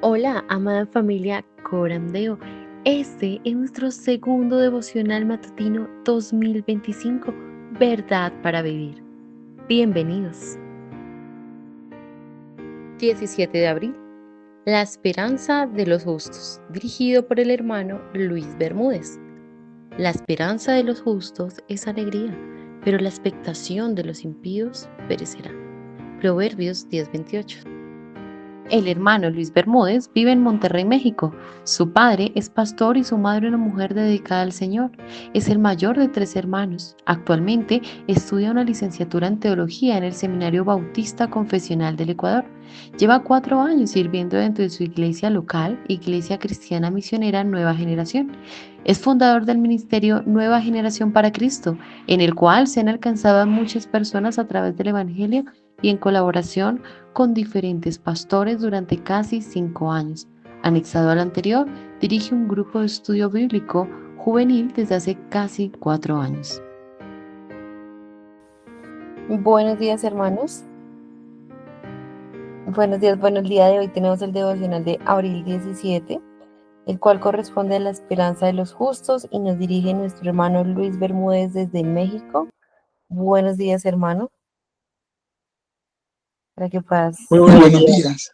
Hola, amada familia Corandeo. Este es nuestro segundo devocional matutino 2025, Verdad para Vivir. Bienvenidos. 17 de abril. La esperanza de los justos, dirigido por el hermano Luis Bermúdez. La esperanza de los justos es alegría, pero la expectación de los impíos perecerá. Proverbios 10:28. El hermano Luis Bermúdez vive en Monterrey, México. Su padre es pastor y su madre una mujer dedicada al Señor. Es el mayor de 3 hermanos. Actualmente estudia una licenciatura en teología en el Seminario Bautista Confesional del Ecuador. Lleva 4 años sirviendo dentro de su iglesia local, Iglesia Cristiana Misionera Nueva Generación. Es fundador del ministerio Nueva Generación para Cristo, en el cual se han alcanzado a muchas personas a través del Evangelio y en colaboración con diferentes pastores durante casi 5 años. Anexado al anterior, dirige un grupo de estudio bíblico juvenil desde hace casi 4 años. Buenos días, hermanos. Buenos días. Bueno, el día de hoy tenemos el devocional de abril 17, el cual corresponde a la esperanza de los justos y nos dirige nuestro hermano Luis Bermúdez desde México. Buenos días, hermano. Para que puedas. Muy buenos días.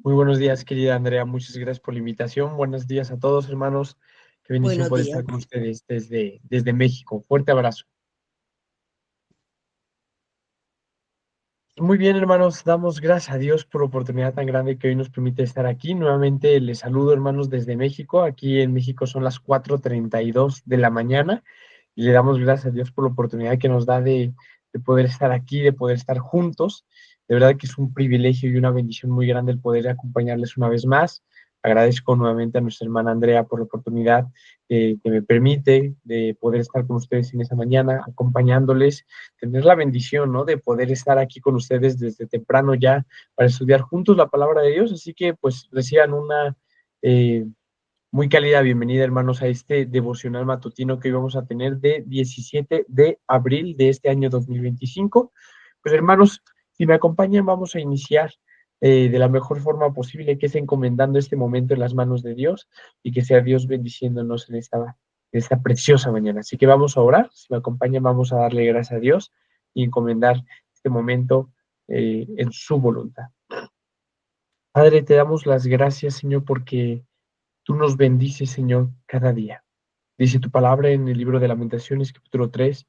Muy buenos días, querida Andrea. Muchas gracias por la invitación. Buenos días a todos, hermanos. Qué bendición poder estar con ustedes desde México. Fuerte abrazo. Muy bien, hermanos. Damos gracias a Dios por la oportunidad tan grande que hoy nos permite estar aquí. Nuevamente les saludo, hermanos, desde México. Aquí en México son las 4:32 de la mañana y le damos gracias a Dios por la oportunidad que nos da de poder estar aquí, de poder estar juntos. De verdad que es un privilegio y una bendición muy grande el poder acompañarles una vez más. Agradezco nuevamente a nuestra hermana Andrea por la oportunidad que me permite de poder estar con ustedes en esta mañana, acompañándoles, tener la bendición, ¿no?, de poder estar aquí con ustedes desde temprano ya para estudiar juntos la palabra de Dios. Así que pues reciban una muy cálida bienvenida, hermanos, a este devocional matutino que hoy vamos a tener de 17 de abril de este año 2025. Pues, hermanos, si me acompañan, vamos a iniciar de la mejor forma posible, que es encomendando este momento en las manos de Dios y que sea Dios bendiciéndonos en esta preciosa mañana. Así que vamos a orar. Si me acompañan, vamos a darle gracias a Dios y encomendar este momento en su voluntad. Padre, te damos las gracias, Señor, porque tú nos bendices, Señor, cada día. Dice tu palabra en el libro de Lamentaciones, capítulo 3,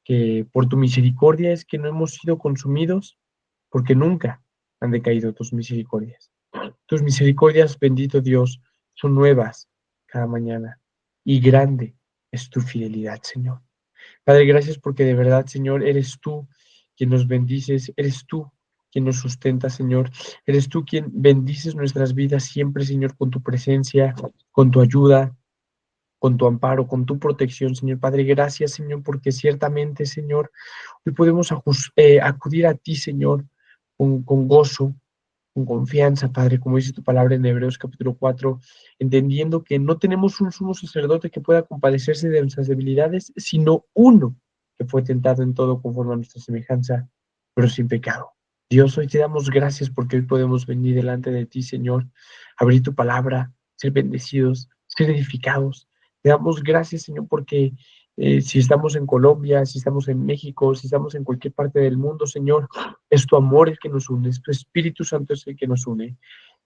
que por tu misericordia es que no hemos sido consumidos, porque nunca han decaído tus misericordias. Tus misericordias, bendito Dios, son nuevas cada mañana, y grande es tu fidelidad, Señor. Padre, gracias porque de verdad, Señor, eres tú quien nos bendices, eres tú quien nos sustenta, Señor. Eres tú quien bendices nuestras vidas siempre, Señor, con tu presencia, con tu ayuda, con tu amparo, con tu protección, Señor. Padre, gracias, Señor, porque ciertamente, Señor, hoy podemos acudir a ti, Señor, con gozo, con confianza, Padre, como dice tu palabra en Hebreos capítulo 4, entendiendo que no tenemos un sumo sacerdote que pueda compadecerse de nuestras debilidades, sino uno que fue tentado en todo conforme a nuestra semejanza, pero sin pecado. Dios, hoy te damos gracias porque hoy podemos venir delante de ti, Señor, abrir tu palabra, ser bendecidos, ser edificados. Te damos gracias, Señor, porque si estamos en Colombia, si estamos en México, si estamos en cualquier parte del mundo, Señor, es tu amor el que nos une, es tu Espíritu Santo es el que nos une.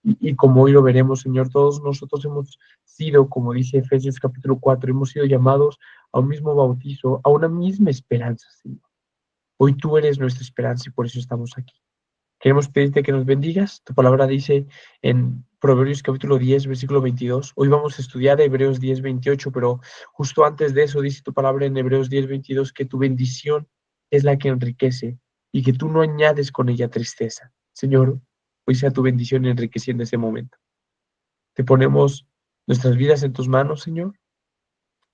Y como hoy lo veremos, Señor, todos nosotros hemos sido, como dice Efesios capítulo 4, hemos sido llamados a un mismo bautizo, a una misma esperanza, Señor. Hoy tú eres nuestra esperanza y por eso estamos aquí. Queremos pedirte que nos bendigas. Tu palabra dice en Proverbios capítulo 10, versículo 22. Hoy vamos a estudiar Hebreos 10, 28, pero justo antes de eso dice tu palabra en Hebreos 10, 22, que tu bendición es la que enriquece y que tú no añades con ella tristeza. Señor, hoy sea tu bendición enriqueciendo ese momento. Te ponemos nuestras vidas en tus manos, Señor,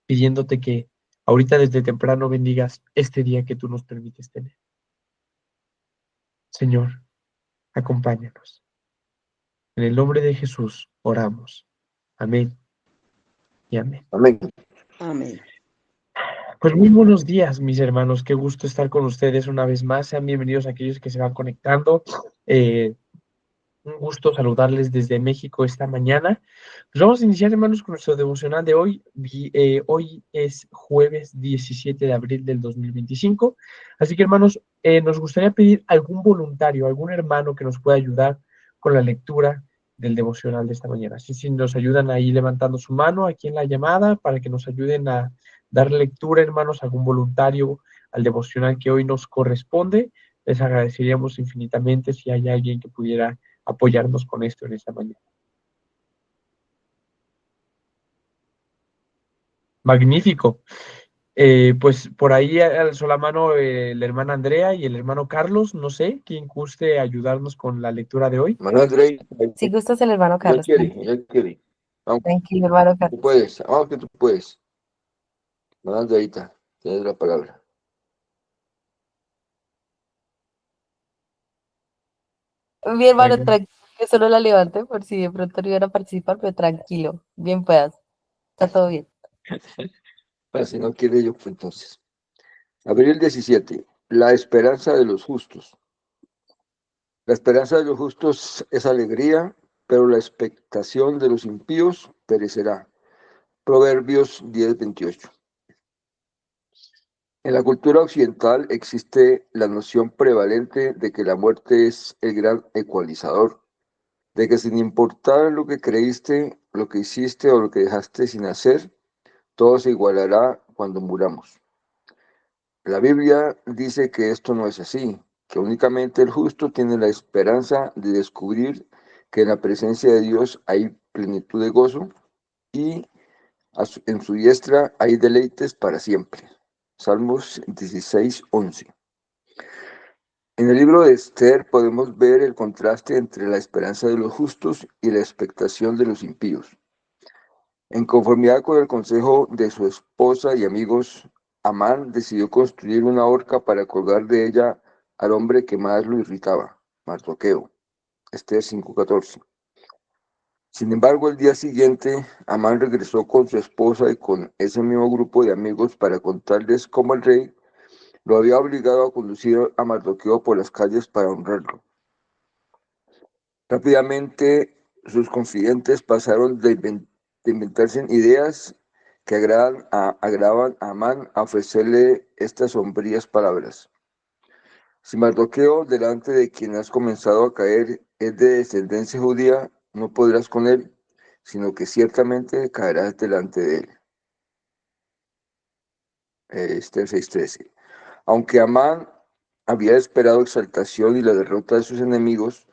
pidiéndote que ahorita desde temprano bendigas este día que tú nos permites tener. Señor, acompáñanos. En el nombre de Jesús oramos. Amén y amén. Amén. Amén. Pues muy buenos días, mis hermanos. Qué gusto estar con ustedes una vez más. Sean bienvenidos a aquellos que se van conectando. Un gusto saludarles desde México esta mañana. Pues vamos a iniciar, hermanos, con nuestro devocional de hoy. Hoy es jueves 17 de abril del 2025. Así que, hermanos, nos gustaría pedir algún voluntario, algún hermano que nos pueda ayudar con la lectura del devocional de esta mañana. Así si nos ayudan ahí levantando su mano aquí en la llamada para que nos ayuden a dar lectura, hermanos, algún voluntario al devocional que hoy nos corresponde. Les agradeceríamos infinitamente si hay alguien que pudiera apoyarnos con esto en esta mañana. Magnífico. Pues por ahí alzó la mano la hermana Andrea y el hermano Carlos. No sé quién guste ayudarnos con la lectura de hoy. Hermano Andrei, Si gustas el hermano ella Carlos, quiere, ella quiere. Vamos, tranquilo, hermano tú Carlos. puedes, vamos que tú puedes. Hermano Andreita, tienes la palabra. Mi hermano, Magnífico. tranquilo, que solo la levante por si de pronto no iban a participar, pero tranquilo, bien puedas, está todo bien. Para si no quiere yo, pues entonces. Abril 17. La esperanza de los justos. La esperanza de los justos es alegría, pero la expectación de los impíos perecerá. Proverbios 10:28. En la cultura occidental existe la noción prevalente de que la muerte es el gran ecualizador, de que sin importar lo que creíste, lo que hiciste o lo que dejaste sin hacer, todo se igualará cuando muramos. La Biblia dice que esto no es así, que únicamente el justo tiene la esperanza de descubrir que en la presencia de Dios hay plenitud de gozo y en su diestra hay deleites para siempre. Salmos 16:11. En el libro de Esther podemos ver el contraste entre la esperanza de los justos y la expectación de los impíos. En conformidad con el consejo de su esposa y amigos, Amán decidió construir una horca para colgar de ella al hombre que más lo irritaba, Mardoqueo. Esther 5:14. Sin embargo, el día siguiente, Amán regresó con su esposa y con ese mismo grupo de amigos para contarles cómo el rey lo había obligado a conducir a Mardoqueo por las calles para honrarlo. Rápidamente, sus confidentes pasaron de inventarse ideas que agravaban a Amán a ofrecerle estas sombrías palabras. Si Mardoqueo, delante de quien has comenzado a caer, es de descendencia judía, no podrás con él, sino que ciertamente caerás delante de él. Esther 6:13. Aunque Amán había esperado exaltación y la derrota de sus enemigos,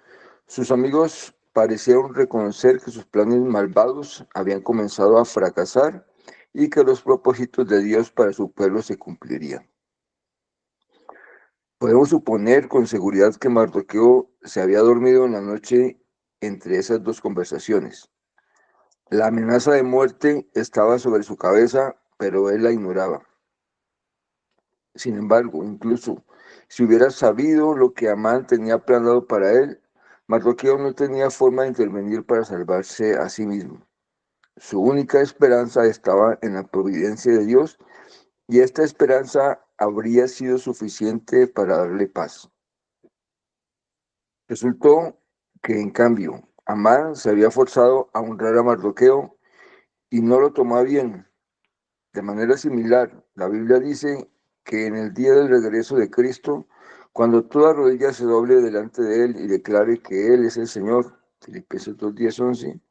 sus amigos parecieron reconocer que sus planes malvados habían comenzado a fracasar y que los propósitos de Dios para su pueblo se cumplirían. Podemos suponer con seguridad que Mardoqueo se había dormido en la noche entre esas dos conversaciones. La amenaza de muerte estaba sobre su cabeza, pero él la ignoraba. Sin embargo, incluso si hubiera sabido lo que Amán tenía planeado para él, Mardoqueo no tenía forma de intervenir para salvarse a sí mismo. Su única esperanza estaba en la providencia de Dios y esta esperanza habría sido suficiente para darle paz. Resultó que, en cambio, Amán se había forzado a honrar a Mardoqueo y no lo tomó bien. De manera similar, la Biblia dice que en el día del regreso de Cristo, cuando toda rodilla se doble delante de Él y declare que Él es el Señor, Filipenses 2:10-11,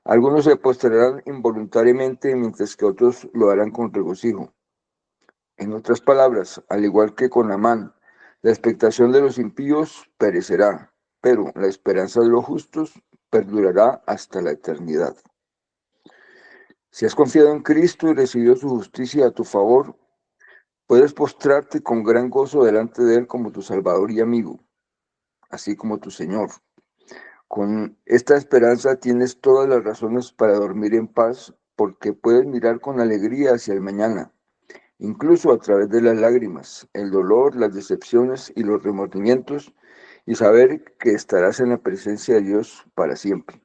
algunos se postrarán involuntariamente mientras que otros lo harán con regocijo. En otras palabras, al igual que con Amán, la expectación de los impíos perecerá, pero la esperanza de los justos perdurará hasta la eternidad. Si has confiado en Cristo y recibido su justicia a tu favor, puedes postrarte con gran gozo delante de Él como tu Salvador y amigo, así como tu Señor. Con esta esperanza tienes todas las razones para dormir en paz, porque puedes mirar con alegría hacia el mañana, incluso a través de las lágrimas, el dolor, las decepciones y los remordimientos, y saber que estarás en la presencia de Dios para siempre.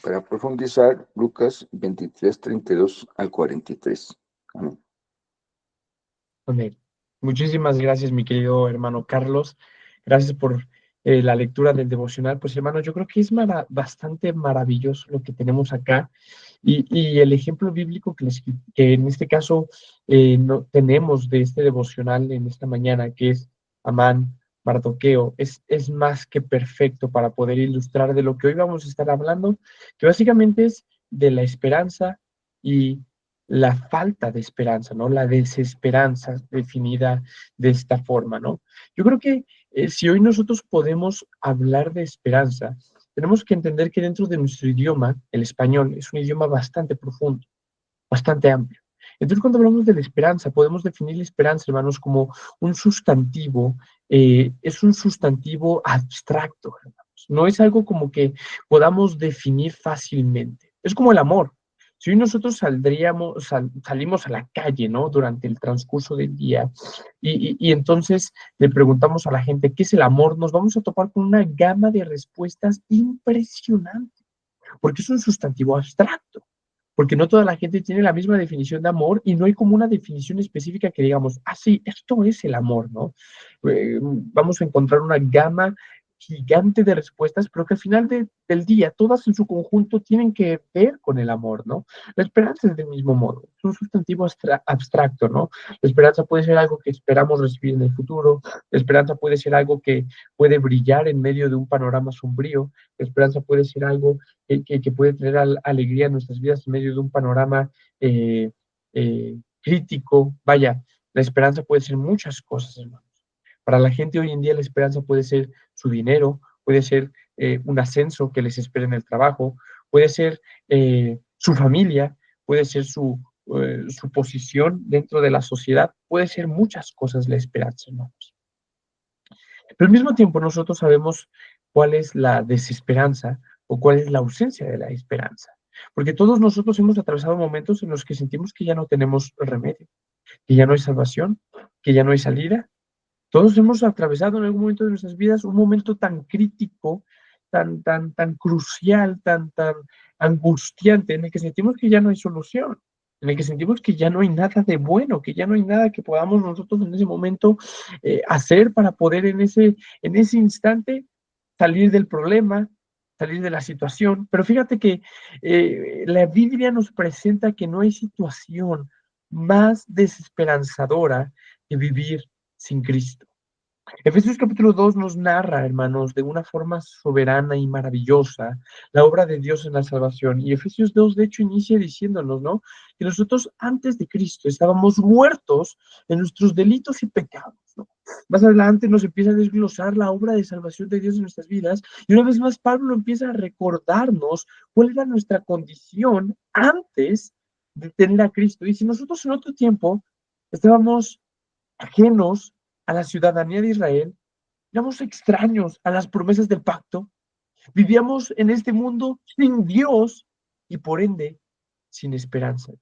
Para profundizar, Lucas 23:32-43. Amén. Amén. Muchísimas gracias, mi querido hermano Carlos. Gracias por la lectura del devocional, pues hermanos, yo creo que es bastante maravilloso lo que tenemos acá y el ejemplo bíblico que en este caso no, tenemos de este devocional en esta mañana, que es Amán, Mardoqueo, es más que perfecto para poder ilustrar de lo que hoy vamos a estar hablando, que básicamente es de la esperanza y la falta de esperanza, ¿no? La desesperanza definida de esta forma, ¿no? Yo creo que si hoy nosotros podemos hablar de esperanza, tenemos que entender que dentro de nuestro idioma, el español, es un idioma bastante profundo, bastante amplio. Entonces, cuando hablamos de la esperanza, podemos definir la esperanza, hermanos, como un sustantivo, es un sustantivo abstracto, hermanos. No es algo como que podamos definir fácilmente. Es como el amor. Si hoy nosotros salimos a la calle, ¿no? Durante el transcurso del día y entonces le preguntamos a la gente qué es el amor, nos vamos a topar con una gama de respuestas impresionante, porque es un sustantivo abstracto, porque no toda la gente tiene la misma definición de amor y no hay como una definición específica que digamos, ah, sí, esto es el amor, ¿no? Vamos a encontrar una gama gigante de respuestas, pero que al final del día, todas en su conjunto tienen que ver con el amor, ¿no? La esperanza es del mismo modo, es un sustantivo abstracto, ¿no? La esperanza puede ser algo que esperamos recibir en el futuro, la esperanza puede ser algo que puede brillar en medio de un panorama sombrío, la esperanza puede ser algo que puede traer alegría a nuestras vidas en medio de un panorama crítico. Vaya, la esperanza puede ser muchas cosas, hermanos. Para la gente hoy en día la esperanza puede ser su dinero, puede ser un ascenso que les espera en el trabajo, puede ser su familia, puede ser su posición dentro de la sociedad, puede ser muchas cosas la esperanza, hermanos. Pero al mismo tiempo nosotros sabemos cuál es la desesperanza o cuál es la ausencia de la esperanza. Porque todos nosotros hemos atravesado momentos en los que sentimos que ya no tenemos remedio, que ya no hay salvación, que ya no hay salida. Todos hemos atravesado en algún momento de nuestras vidas un momento tan crítico, tan crucial, tan angustiante, en el que sentimos que ya no hay solución, en el que sentimos que ya no hay nada de bueno, que ya no hay nada que podamos nosotros en ese momento hacer para poder en ese instante salir del problema, salir de la situación. Pero fíjate que la Biblia nos presenta que no hay situación más desesperanzadora que vivir sin Cristo. Efesios capítulo 2 nos narra, hermanos, de una forma soberana y maravillosa la obra de Dios en la salvación. Y Efesios 2, de hecho, inicia diciéndonos, ¿no? Que nosotros antes de Cristo estábamos muertos en nuestros delitos y pecados, ¿no? Más adelante nos empieza a desglosar la obra de salvación de Dios en nuestras vidas. Y una vez más, Pablo empieza a recordarnos cuál era nuestra condición antes de tener a Cristo. Y si nosotros en otro tiempo estábamos ajenos a la ciudadanía de Israel, éramos extraños a las promesas del pacto, vivíamos en este mundo sin Dios y por ende sin esperanza.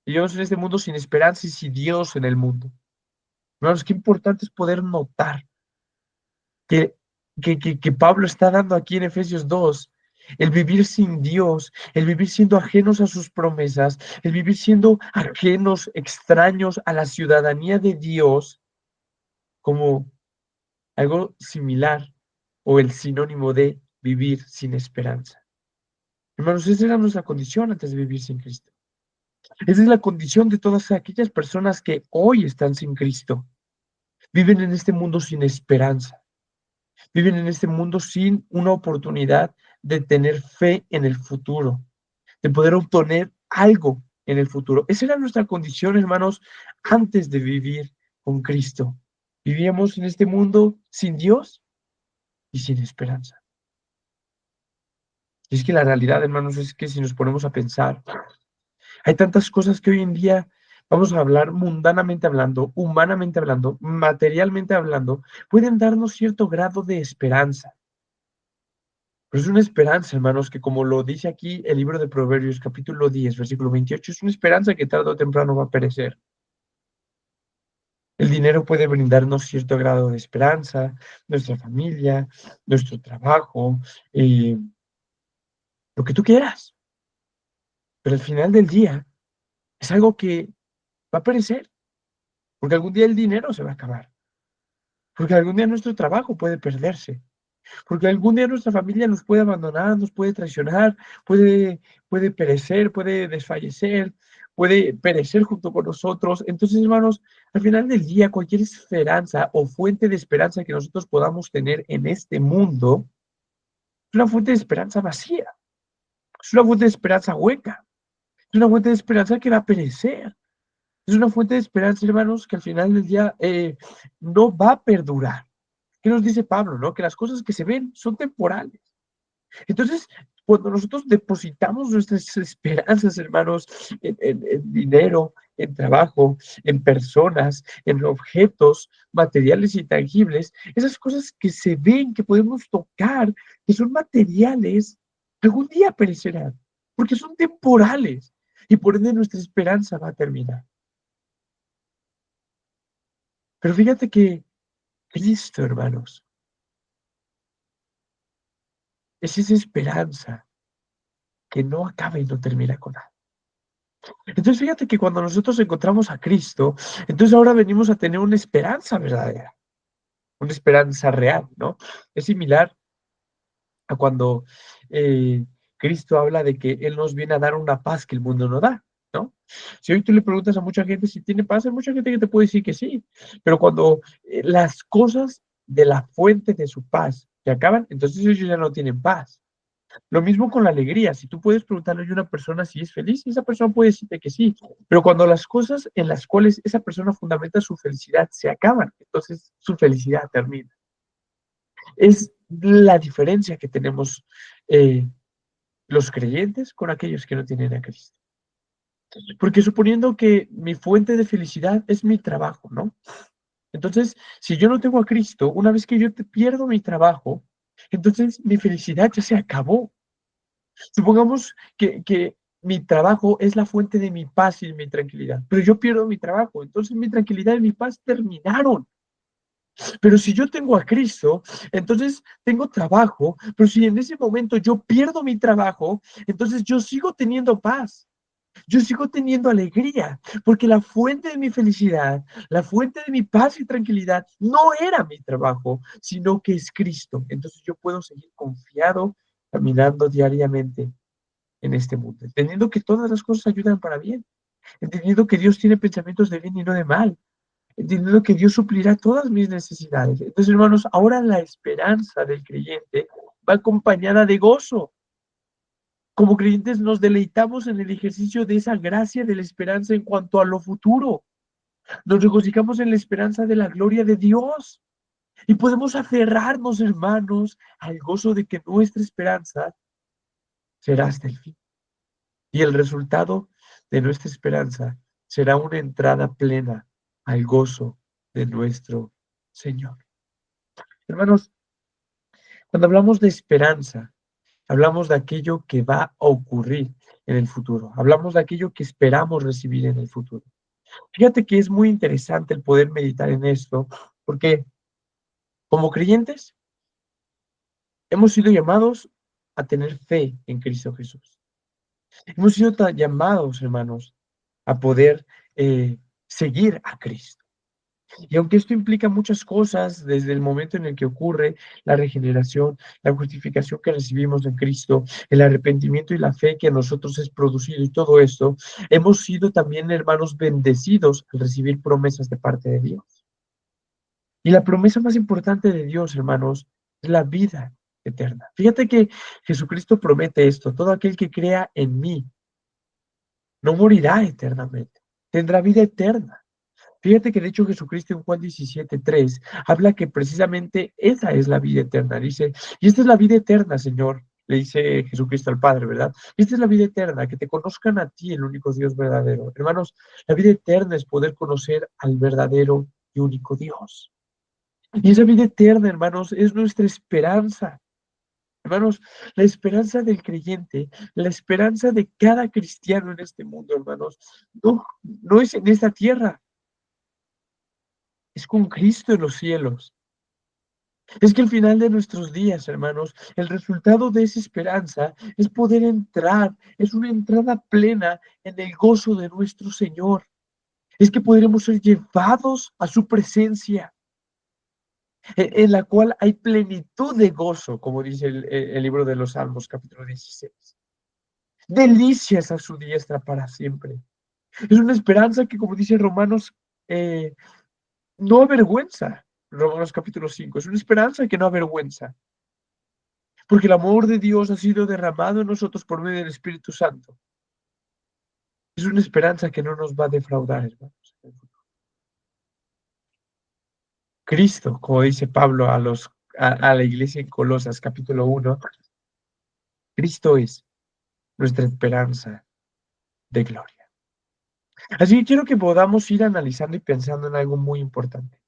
Vivíamos en este mundo sin esperanza y sin Dios en el mundo. Hermanos, qué importante es poder notar que, que Pablo está dando aquí en Efesios 2, el vivir sin Dios, el vivir siendo ajenos a sus promesas, el vivir siendo ajenos, extraños a la ciudadanía de Dios, como algo similar o el sinónimo de vivir sin esperanza. Hermanos, esa era nuestra condición antes de vivir sin Cristo. Esa es la condición de todas aquellas personas que hoy están sin Cristo. Viven en este mundo sin esperanza. Viven en este mundo sin una oportunidad de tener fe en el futuro, de poder obtener algo en el futuro. Esa era nuestra condición, hermanos, antes de vivir con Cristo. Vivíamos en este mundo sin Dios y sin esperanza. Y es que la realidad, hermanos, es que si nos ponemos a pensar, hay tantas cosas que hoy en día vamos a hablar mundanamente hablando, humanamente hablando, materialmente hablando, pueden darnos cierto grado de esperanza. Pero es una esperanza, hermanos, que como lo dice aquí el libro de Proverbios, capítulo 10, versículo 28, es una esperanza que tarde o temprano va a perecer. El dinero puede brindarnos cierto grado de esperanza, nuestra familia, nuestro trabajo, lo que tú quieras. Pero al final del día es algo que va a perecer, porque algún día el dinero se va a acabar. porque algún día nuestro trabajo puede perderse, porque algún día nuestra familia nos puede abandonar, nos puede traicionar, puede perecer, puede desfallecer, puede perecer junto con nosotros. Entonces, hermanos, al final del día, cualquier esperanza o fuente de esperanza que nosotros podamos tener en este mundo es una fuente de esperanza vacía, es una fuente de esperanza hueca, es una fuente de esperanza que va a perecer. Es una fuente de esperanza, hermanos, que al final del día no va a perdurar. ¿Qué nos dice Pablo, no? Que las cosas que se ven son temporales. Entonces, cuando nosotros depositamos nuestras esperanzas, hermanos, en dinero, en trabajo, en personas, en objetos materiales y tangibles, esas cosas que se ven, que podemos tocar, que son materiales, algún día perecerán, porque son temporales y por ende nuestra esperanza va a terminar. Pero fíjate que Cristo, hermanos, es esa esperanza que no acaba y no termina con nada. Entonces, fíjate que cuando nosotros encontramos a Cristo, entonces ahora venimos a tener una esperanza verdadera, una esperanza real, ¿no? Es similar a cuando Cristo habla de que Él nos viene a dar una paz que el mundo no da, ¿no? Si hoy tú le preguntas a mucha gente si tiene paz, hay mucha gente que te puede decir que sí, pero cuando las cosas de la fuente de su paz se acaban, entonces ellos ya no tienen paz. Lo mismo con la alegría. Si tú puedes preguntarle a una persona si es feliz, esa persona puede decirte que sí. Pero cuando las cosas en las cuales esa persona fundamenta su felicidad se acaban, entonces su felicidad termina. Es la diferencia que tenemos eh, los creyentes con aquellos que no tienen a Cristo. Porque suponiendo que mi fuente de felicidad es mi trabajo, ¿no? Entonces, si yo no tengo a Cristo, una vez que yo pierdo mi trabajo, entonces mi felicidad ya se acabó. Supongamos que mi trabajo es la fuente de mi paz y de mi tranquilidad, pero yo pierdo mi trabajo, entonces mi tranquilidad y mi paz terminaron. Pero si yo tengo a Cristo, entonces tengo trabajo, pero si en ese momento yo pierdo mi trabajo, entonces yo sigo teniendo paz. Yo sigo teniendo alegría, porque la fuente de mi felicidad, la fuente de mi paz y tranquilidad no era mi trabajo, sino que es Cristo. Entonces yo puedo seguir confiado, caminando diariamente en este mundo, entendiendo que todas las cosas ayudan para bien, entendiendo que Dios tiene pensamientos de bien y no de mal, entendiendo que Dios suplirá todas mis necesidades. Entonces, hermanos, ahora la esperanza del creyente va acompañada de gozo. Como creyentes nos deleitamos en el ejercicio de esa gracia de la esperanza en cuanto a lo futuro. Nos regocijamos en la esperanza de la gloria de Dios. Y podemos aferrarnos, hermanos, al gozo de que nuestra esperanza será hasta el fin. Y el resultado de nuestra esperanza será una entrada plena al gozo de nuestro Señor. Hermanos, cuando hablamos de esperanza, hablamos de aquello que va a ocurrir en el futuro. Hablamos de aquello que esperamos recibir en el futuro. Fíjate que es muy interesante el poder meditar en esto, porque como creyentes hemos sido llamados a tener fe en Cristo Jesús. Hemos sido llamados, hermanos, a poder seguir a Cristo. Y aunque esto implica muchas cosas, desde el momento en el que ocurre la regeneración, la justificación que recibimos en Cristo, el arrepentimiento y la fe que a nosotros es producido y todo esto, hemos sido también, hermanos, bendecidos al recibir promesas de parte de Dios. Y la promesa más importante de Dios, hermanos, es la vida eterna. Fíjate que Jesucristo promete esto: todo aquel que crea en mí no morirá eternamente, tendrá vida eterna. Fíjate que de hecho Jesucristo en Juan 17:3 habla que precisamente esa es la vida eterna. Dice, y esta es la vida eterna, Señor, le dice Jesucristo al Padre, ¿verdad? Esta es la vida eterna, que te conozcan a ti, el único Dios verdadero. Hermanos, la vida eterna es poder conocer al verdadero y único Dios. Y esa vida eterna, hermanos, es nuestra esperanza. Hermanos, la esperanza del creyente, la esperanza de cada cristiano en este mundo, hermanos, no es en esta tierra, es con Cristo en los cielos. Es que al final de nuestros días, hermanos, el resultado de esa esperanza es poder entrar, es una entrada plena en el gozo de nuestro Señor. Es que podremos ser llevados a su presencia. en la cual hay plenitud de gozo, como dice el libro de los Salmos, capítulo 16. Delicias a su diestra para siempre. Es una esperanza que, como dice Romanos, no avergüenza. Romanos capítulo 5. Es una esperanza que no avergüenza. Porque el amor de Dios ha sido derramado en nosotros por medio del Espíritu Santo. Es una esperanza que no nos va a defraudar, hermanos. Cristo, como dice Pablo a la iglesia en Colosas, capítulo 1, Cristo es nuestra esperanza de gloria. Así que quiero que podamos ir analizando y pensando en algo muy importante.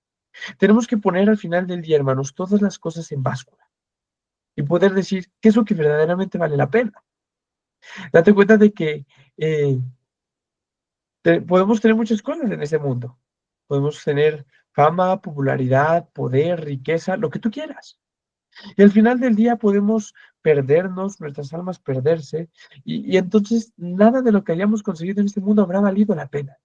Tenemos que poner al final del día, hermanos, todas las cosas en báscula y poder decir qué es lo que verdaderamente vale la pena. Date cuenta de que podemos tener muchas cosas en este mundo. Podemos tener fama, popularidad, poder, riqueza, lo que tú quieras. Y al final del día podemos perdernos, nuestras almas perderse, y entonces nada de lo que hayamos conseguido en este mundo habrá valido la pena.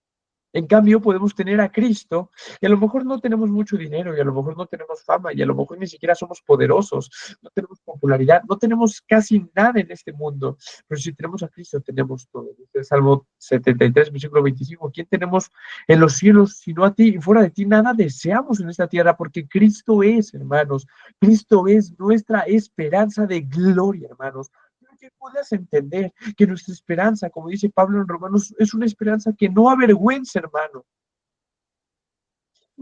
En cambio, podemos tener a Cristo, y a lo mejor no tenemos mucho dinero, y a lo mejor no tenemos fama, y a lo mejor ni siquiera somos poderosos, no tenemos popularidad, no tenemos casi nada en este mundo, pero si tenemos a Cristo, tenemos todo. Dice el Salmo 73, versículo 25, ¿quién tenemos en los cielos sino a ti? Y fuera de ti nada deseamos en esta tierra, porque Cristo es, hermanos, Cristo es nuestra esperanza de gloria, hermanos. Que puedas entender que nuestra esperanza, como dice Pablo en Romanos, es una esperanza que no avergüenza, hermano.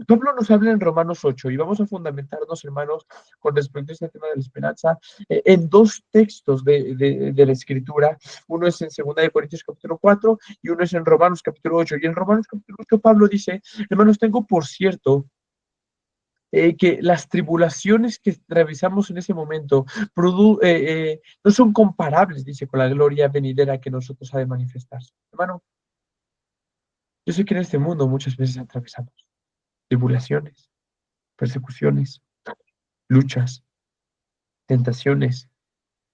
Pablo nos habla en Romanos 8 y vamos a fundamentarnos, hermanos, con respecto a este tema de la esperanza, en dos textos de la Escritura. Uno es en 2 de Corintios capítulo 4 y uno es en Romanos capítulo 8. Y en Romanos capítulo 8 Pablo dice, hermanos, tengo por cierto que las tribulaciones que atravesamos en ese momento no son comparables, dice, con la gloria venidera que nosotros ha de manifestarse. Hermano, yo sé que en este mundo muchas veces atravesamos tribulaciones, persecuciones, luchas, tentaciones,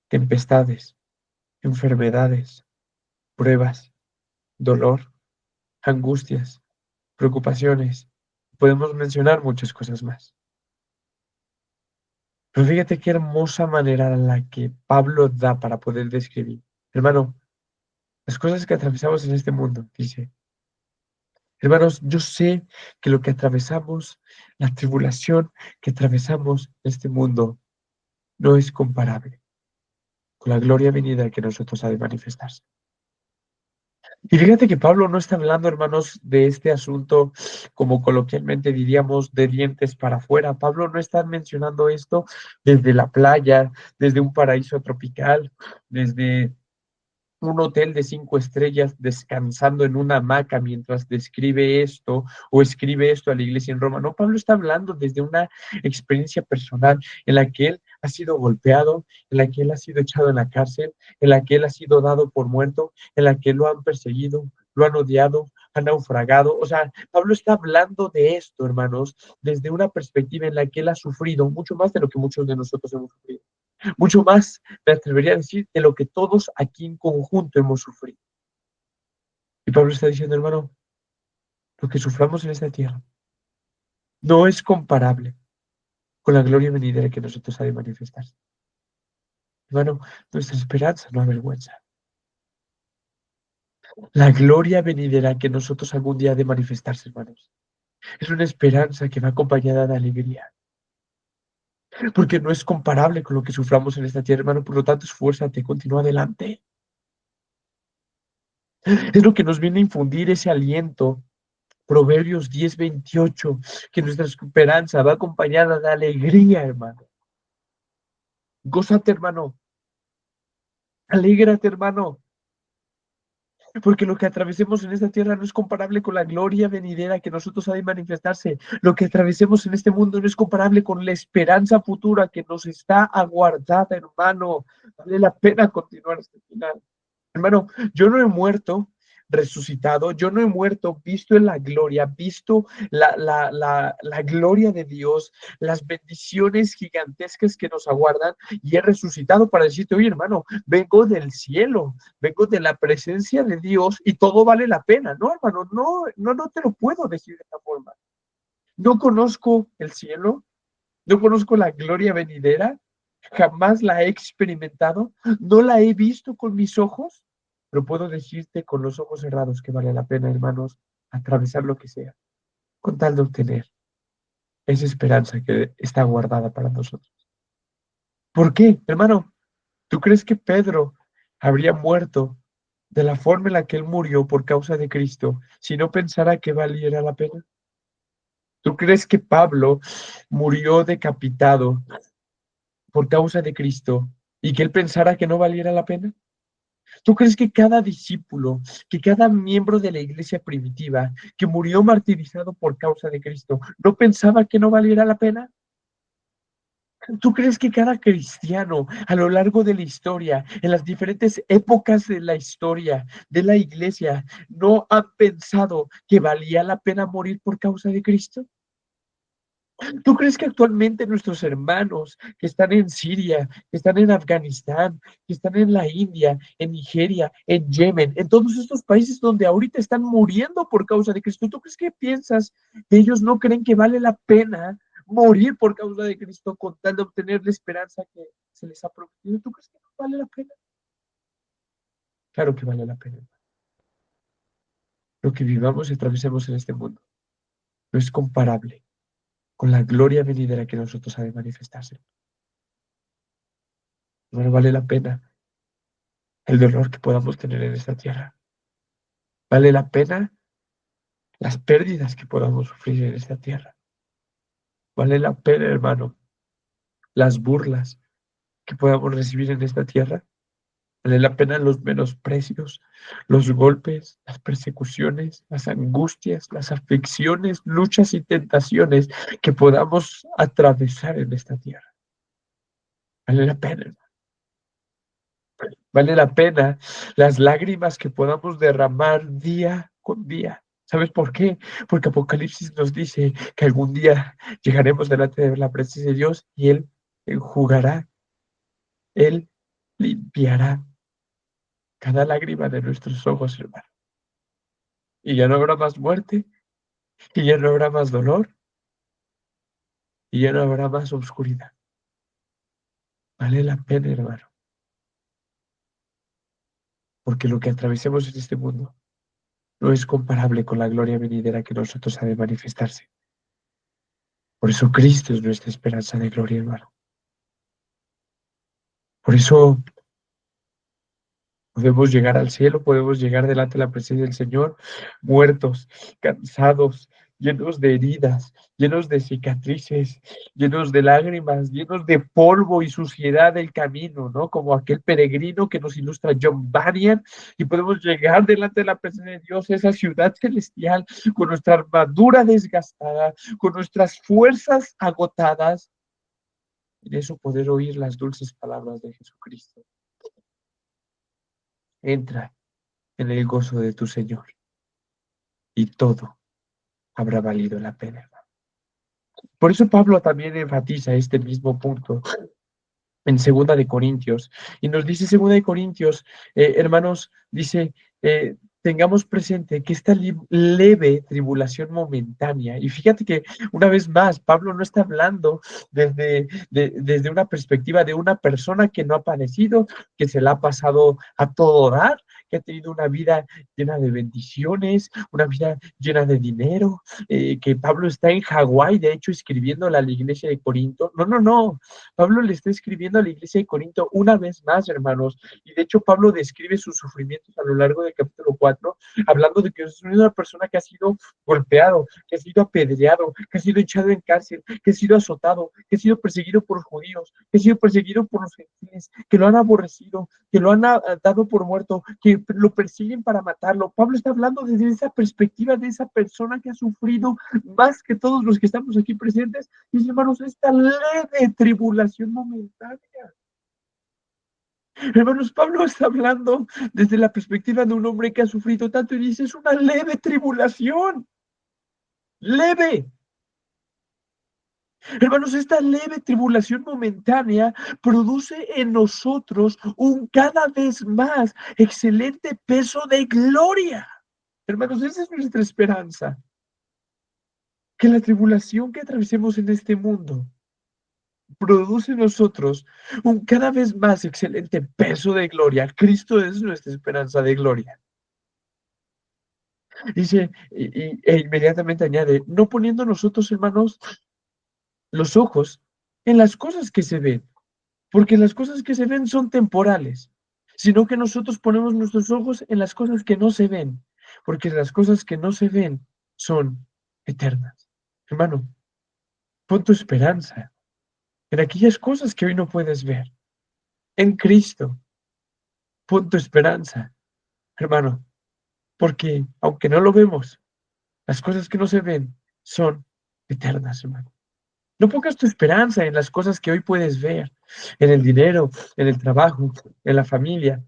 tempestades, enfermedades, pruebas, dolor, angustias, preocupaciones. Podemos mencionar muchas cosas más. Pero fíjate qué hermosa manera la que Pablo da para poder describir. Hermano, las cosas que atravesamos en este mundo, dice, hermanos, yo sé que lo que atravesamos, la tribulación que atravesamos en este mundo, no es comparable con la gloria venida que nosotros ha de manifestarse. Y fíjate que Pablo no está hablando, hermanos, de este asunto como coloquialmente diríamos de dientes para afuera. Pablo no está mencionando esto desde la playa, desde un paraíso tropical, desde un hotel de 5 estrellas descansando en una hamaca mientras describe esto o escribe esto a la iglesia en Roma. No, Pablo está hablando desde una experiencia personal en la que él ha sido golpeado, en la que él ha sido echado en la cárcel, en la que él ha sido dado por muerto, en la que lo han perseguido, lo han odiado, han naufragado. O sea, Pablo está hablando de esto, hermanos, desde una perspectiva en la que él ha sufrido mucho más de lo que muchos de nosotros hemos sufrido. Mucho más, me atrevería a decir, de lo que todos aquí en conjunto hemos sufrido. Y Pablo está diciendo, hermano, lo que suframos en esta tierra no es comparable con la gloria venidera que nosotros ha de manifestarse. Hermano, nuestra esperanza no avergüenza. La gloria venidera que nosotros algún día ha de manifestarse, hermanos, es una esperanza que va acompañada de alegría. Porque no es comparable con lo que suframos en esta tierra, hermano. Por lo tanto, esfuérzate, continúa adelante. Es lo que nos viene a infundir ese aliento. Proverbios 10:28, que nuestra esperanza va acompañada de alegría, hermano. Gózate, hermano. Alégrate, hermano. Porque lo que atravesemos en esta tierra no es comparable con la gloria venidera que nosotros ha de manifestarse. Lo que atravesemos en este mundo no es comparable con la esperanza futura que nos está aguardada, hermano. Vale la pena continuar hasta el final. Hermano, yo no he muerto resucitado, yo no he muerto, visto en la gloria, visto la gloria de Dios, las bendiciones gigantescas que nos aguardan, y he resucitado para decirte, oye hermano, vengo del cielo, vengo de la presencia de Dios y todo vale la pena. No, hermano, no te lo puedo decir de esta forma. No conozco el cielo, No conozco la gloria venidera, jamás la he experimentado, no la he visto con mis ojos, pero puedo decirte con los ojos cerrados que vale la pena, hermanos, atravesar lo que sea, con tal de obtener esa esperanza que está guardada para nosotros. ¿Por qué, hermano? ¿Tú crees que Pedro habría muerto de la forma en la que él murió por causa de Cristo si no pensara que valiera la pena? ¿Tú crees que Pablo murió decapitado por causa de Cristo y que él pensara que no valiera la pena? ¿Tú crees que cada discípulo, que cada miembro de la iglesia primitiva que murió martirizado por causa de Cristo, no pensaba que no valiera la pena? ¿Tú crees que cada cristiano a lo largo de la historia, en las diferentes épocas de la historia de la iglesia, no ha pensado que valía la pena morir por causa de Cristo? ¿Tú crees que actualmente nuestros hermanos que están en Siria, que están en Afganistán, que están en la India, en Nigeria, en Yemen, en todos estos países donde ahorita están muriendo por causa de Cristo, ¿tú crees que piensas que ellos no creen que vale la pena morir por causa de Cristo con tal de obtener la esperanza que se les ha prometido? ¿Tú crees que no vale la pena? Claro que vale la pena. Lo que vivamos y atravesemos en este mundo no es comparable con la gloria venidera que nosotros ha de manifestarse. No vale la pena el dolor que podamos tener en esta tierra. Vale la pena las pérdidas que podamos sufrir en esta tierra. Vale la pena, hermano, las burlas que podamos recibir en esta tierra. Vale la pena los menosprecios, los golpes, las persecuciones, las angustias, las aflicciones, luchas y tentaciones que podamos atravesar en esta tierra. Vale la pena, hermano. Vale la pena las lágrimas que podamos derramar día con día. ¿Sabes por qué? Porque Apocalipsis nos dice que algún día llegaremos delante de la presencia de Dios y Él enjugará, Él limpiará cada lágrima de nuestros ojos, hermano. Y ya no habrá más muerte, y ya no habrá más dolor, y ya no habrá más oscuridad. Vale la pena, hermano, porque lo que atravesemos en este mundo no es comparable con la gloria venidera que nosotros ha de manifestarse. Por eso Cristo es nuestra esperanza de gloria, hermano. Por eso podemos llegar al cielo, podemos llegar delante de la presencia del Señor, muertos, cansados, llenos de heridas, llenos de cicatrices, llenos de lágrimas, llenos de polvo y suciedad del camino, ¿no? Como aquel peregrino que nos ilustra John Bunyan, y podemos llegar delante de la presencia de Dios, esa ciudad celestial, con nuestra armadura desgastada, con nuestras fuerzas agotadas, y de eso poder oír las dulces palabras de Jesucristo. Entra en el gozo de tu Señor y todo habrá valido la pena. Por eso Pablo también enfatiza este mismo punto en Segunda de Corintios y nos dice Segunda de Corintios, hermanos, dice, tengamos presente que esta leve tribulación momentánea, y fíjate que una vez más, Pablo no está hablando desde una perspectiva de una persona que no ha padecido, que se la ha pasado a todo dar, que ha tenido una vida llena de bendiciones, una vida llena de dinero, que Pablo está en Hawái, de hecho, escribiéndole a la iglesia de Corinto. No, no, no. Pablo le está escribiendo a la iglesia de Corinto una vez más, hermanos, y de hecho Pablo describe sus sufrimientos a lo largo del capítulo 4, hablando de que es una persona que ha sido golpeado, que ha sido apedreado, que ha sido echado en cárcel, que ha sido azotado, que ha sido perseguido por los judíos, que ha sido perseguido por los gentiles, que lo han aborrecido, que lo han dado por muerto, que lo persiguen para matarlo. Pablo está hablando desde esa perspectiva de esa persona que ha sufrido más que todos los que estamos aquí presentes. Y dice, hermanos, esta leve tribulación momentánea. Hermanos, Pablo está hablando desde la perspectiva de un hombre que ha sufrido tanto y dice, es una leve tribulación. Leve. Hermanos, esta leve tribulación momentánea produce en nosotros un cada vez más excelente peso de gloria. Hermanos, esa es nuestra esperanza. Que la tribulación que atravesemos en este mundo produce en nosotros un cada vez más excelente peso de gloria. Cristo es nuestra esperanza de gloria. Dice, e inmediatamente añade, no poniendo nosotros, hermanos, los ojos en las cosas que se ven, porque las cosas que se ven son temporales, sino que nosotros ponemos nuestros ojos en las cosas que no se ven, porque las cosas que no se ven son eternas. Hermano, pon tu esperanza en aquellas cosas que hoy no puedes ver. En Cristo, pon tu esperanza, hermano, porque aunque no lo vemos, las cosas que no se ven son eternas, hermano. No pongas tu esperanza en las cosas que hoy puedes ver, en el dinero, en el trabajo, en la familia,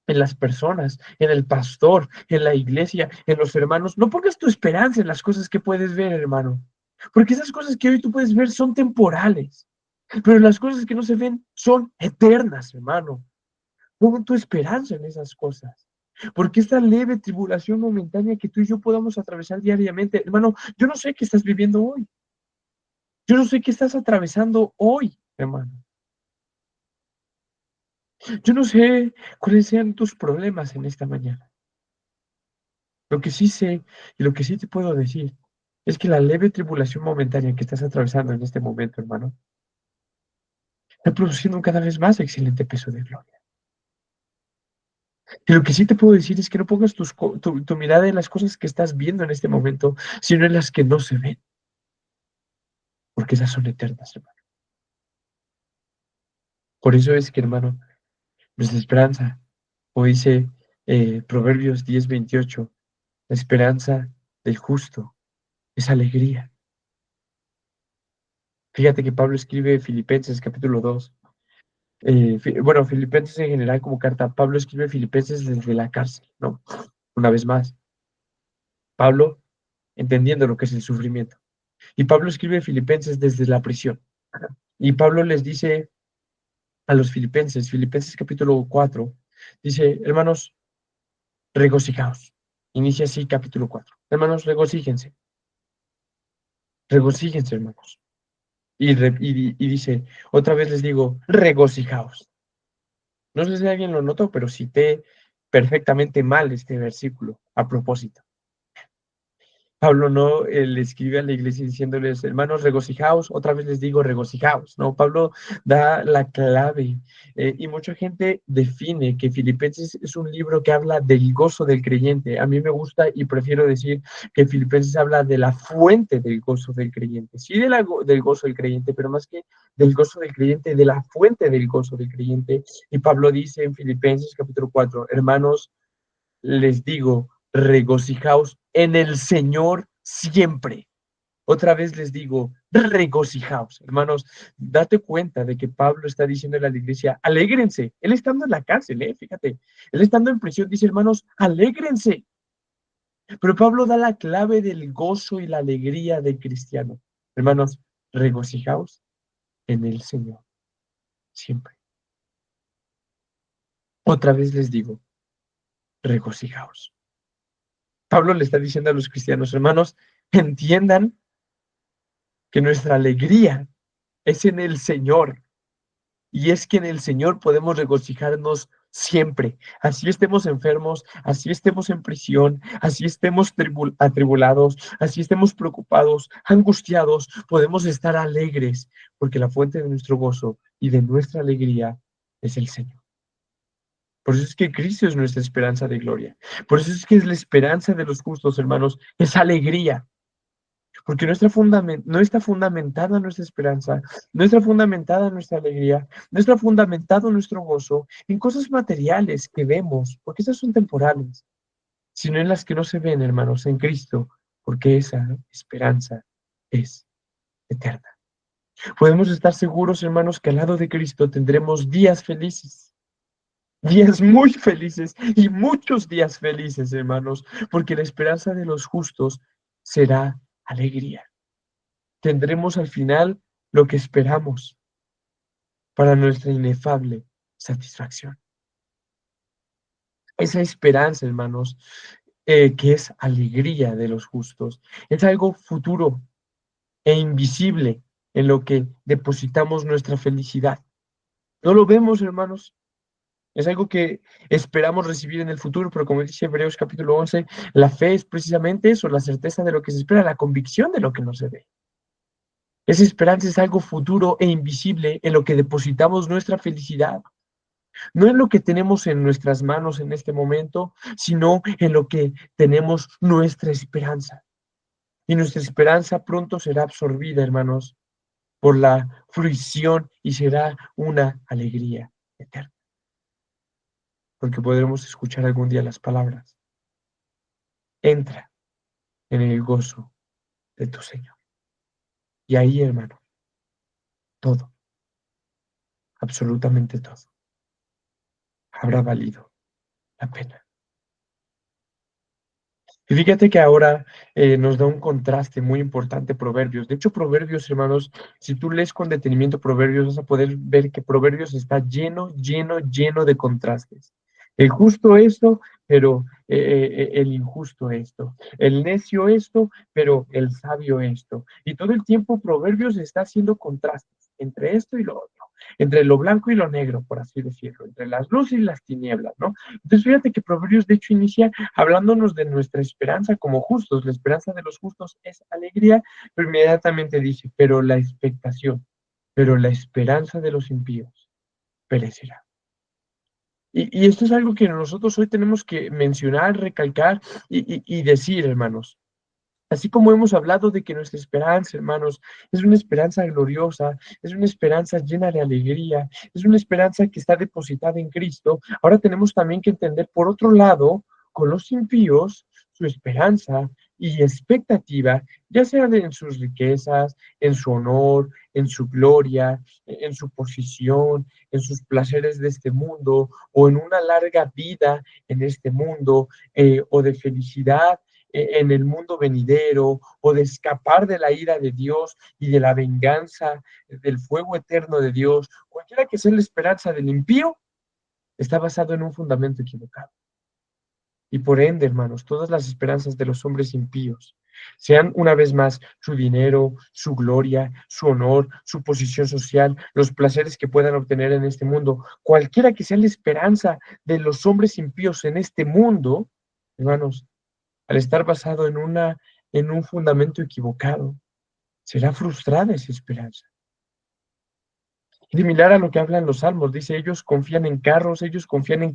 en las personas, en el pastor, en la iglesia, en los hermanos. No pongas tu esperanza en las cosas que puedes ver, hermano, porque esas cosas que hoy tú puedes ver son temporales, pero las cosas que no se ven son eternas, hermano. Pon tu esperanza en esas cosas. Porque esta leve tribulación momentánea que tú y yo podamos atravesar diariamente, hermano, yo no sé qué estás viviendo hoy. Yo no sé qué estás atravesando hoy, hermano. Yo no sé cuáles sean tus problemas en esta mañana. Lo que sí sé y lo que sí te puedo decir es que la leve tribulación momentánea que estás atravesando en este momento, hermano, está produciendo un cada vez más excelente peso de gloria. Y lo que sí te puedo decir es que no pongas tu mirada en las cosas que estás viendo en este momento, sino en las que no se ven, porque esas son eternas, hermano. Por eso es que, hermano, nuestra esperanza, como dice Proverbios 10:28, la esperanza del justo es alegría. Fíjate que Pablo escribe Filipenses capítulo 2. Bueno, Filipenses en general como carta. Pablo escribe Filipenses desde la cárcel, ¿no? Una vez más, Pablo entendiendo lo que es el sufrimiento. Y Pablo escribe Filipenses desde la prisión. Y Pablo les dice a los filipenses, Filipenses capítulo 4, dice, hermanos, regocijaos. Inicia así capítulo 4. Hermanos, regocíjense. Regocíjense, hermanos. Y dice, otra vez les digo, regocijaos. No sé si alguien lo notó, pero cité perfectamente mal este versículo a propósito. Pablo no le escribe a la iglesia diciéndoles, hermanos, regocijaos, otra vez les digo, regocijaos, ¿no? Pablo da la clave y mucha gente define que Filipenses es un libro que habla del gozo del creyente. A mí me gusta y prefiero decir que Filipenses habla de la fuente del gozo del creyente. Sí, del gozo del creyente, pero más que del gozo del creyente, de la fuente del gozo del creyente. Y Pablo dice en Filipenses capítulo 4, hermanos, les digo, regocijaos en el Señor siempre. Otra vez les digo, regocijaos. Hermanos, date cuenta de que Pablo está diciendo a la iglesia, alégrense. Él estando en la cárcel, fíjate. Él estando en prisión dice, hermanos, alégrense. Pero Pablo da la clave del gozo y la alegría del cristiano. Hermanos, regocijaos en el Señor siempre. Otra vez les digo, regocijaos. Pablo le está diciendo a los cristianos, hermanos, entiendan que nuestra alegría es en el Señor. Y es que en el Señor podemos regocijarnos siempre. Así estemos enfermos, así estemos en prisión, así estemos atribulados, así estemos preocupados, angustiados, podemos estar alegres, porque la fuente de nuestro gozo y de nuestra alegría es el Señor. Por eso es que Cristo es nuestra esperanza de gloria. Por eso es que es la esperanza de los justos, hermanos, es alegría. Porque no está fundamentada nuestra esperanza, no está fundamentada nuestra alegría, no está fundamentado nuestro gozo en cosas materiales que vemos, porque esas son temporales, sino en las que no se ven, hermanos, en Cristo, porque esa esperanza es eterna. Podemos estar seguros, hermanos, que al lado de Cristo tendremos días felices, días muy felices y muchos días felices, hermanos, porque la esperanza de los justos será alegría. Tendremos al final lo que esperamos para nuestra inefable satisfacción. Esa esperanza, hermanos, que es alegría de los justos, es algo futuro e invisible en lo que depositamos nuestra felicidad. No lo vemos, hermanos. Es algo que esperamos recibir en el futuro, pero como dice Hebreos capítulo 11, la fe es precisamente eso, la certeza de lo que se espera, la convicción de lo que no se ve. Esa esperanza es algo futuro e invisible en lo que depositamos nuestra felicidad. No en lo que tenemos en nuestras manos en este momento, sino en lo que tenemos nuestra esperanza. Y nuestra esperanza pronto será absorbida, hermanos, por la fruición y será una alegría eterna. Porque podremos escuchar algún día las palabras: entra en el gozo de tu Señor. Y ahí, hermano, todo, absolutamente todo, habrá valido la pena. Y fíjate que ahora nos da un contraste muy importante Proverbios. De hecho, Proverbios, hermanos, si tú lees con detenimiento Proverbios, vas a poder ver que Proverbios está lleno, lleno, lleno de contrastes. El justo esto, pero el injusto esto. El necio esto, pero el sabio esto. Y todo el tiempo Proverbios está haciendo contrastes entre esto y lo otro, entre lo blanco y lo negro, por así decirlo, entre las luces y las tinieblas, ¿no? Entonces, fíjate que Proverbios, de hecho, inicia hablándonos de nuestra esperanza como justos. La esperanza de los justos es alegría, pero inmediatamente dice, pero la esperanza de los impíos perecerá. Y esto es algo que nosotros hoy tenemos que mencionar, recalcar y decir, hermanos. Así como hemos hablado de que nuestra esperanza, hermanos, es una esperanza gloriosa, es una esperanza llena de alegría, es una esperanza que está depositada en Cristo, ahora tenemos también que entender, por otro lado, con los impíos, su esperanza y expectativa, ya sea en sus riquezas, en su honor, en su gloria, en su posición, en sus placeres de este mundo, o en una larga vida en este mundo, o de felicidad en el mundo venidero, o de escapar de la ira de Dios y de la venganza del fuego eterno de Dios, cualquiera que sea la esperanza del impío, está basado en un fundamento equivocado. Y por ende, hermanos, todas las esperanzas de los hombres impíos, sean una vez más su dinero, su gloria, su honor, su posición social, los placeres que puedan obtener en este mundo, cualquiera que sea la esperanza de los hombres impíos en este mundo, hermanos, al estar basado en un fundamento equivocado, será frustrada esa esperanza. Similar a lo que hablan los salmos, dice, ellos confían en carros, ellos confían en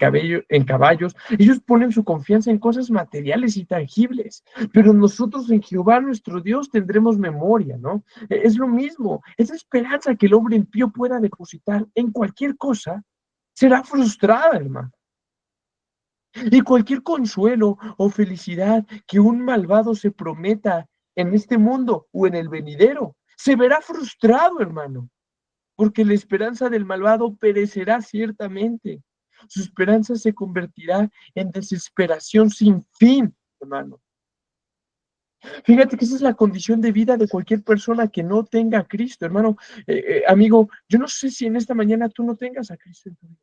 caballos, ellos ponen su confianza en cosas materiales y tangibles, pero nosotros en Jehová nuestro Dios tendremos memoria, ¿no? Es lo mismo, esa esperanza que el hombre impío pueda depositar en cualquier cosa, será frustrada, hermano. Y cualquier consuelo o felicidad que un malvado se prometa en este mundo o en el venidero, se verá frustrado, hermano, porque la esperanza del malvado perecerá ciertamente. Su esperanza se convertirá en desesperación sin fin, hermano. Fíjate que esa es la condición de vida de cualquier persona que no tenga a Cristo, hermano. Amigo, yo no sé si en esta mañana tú no tengas a Cristo en tu vida.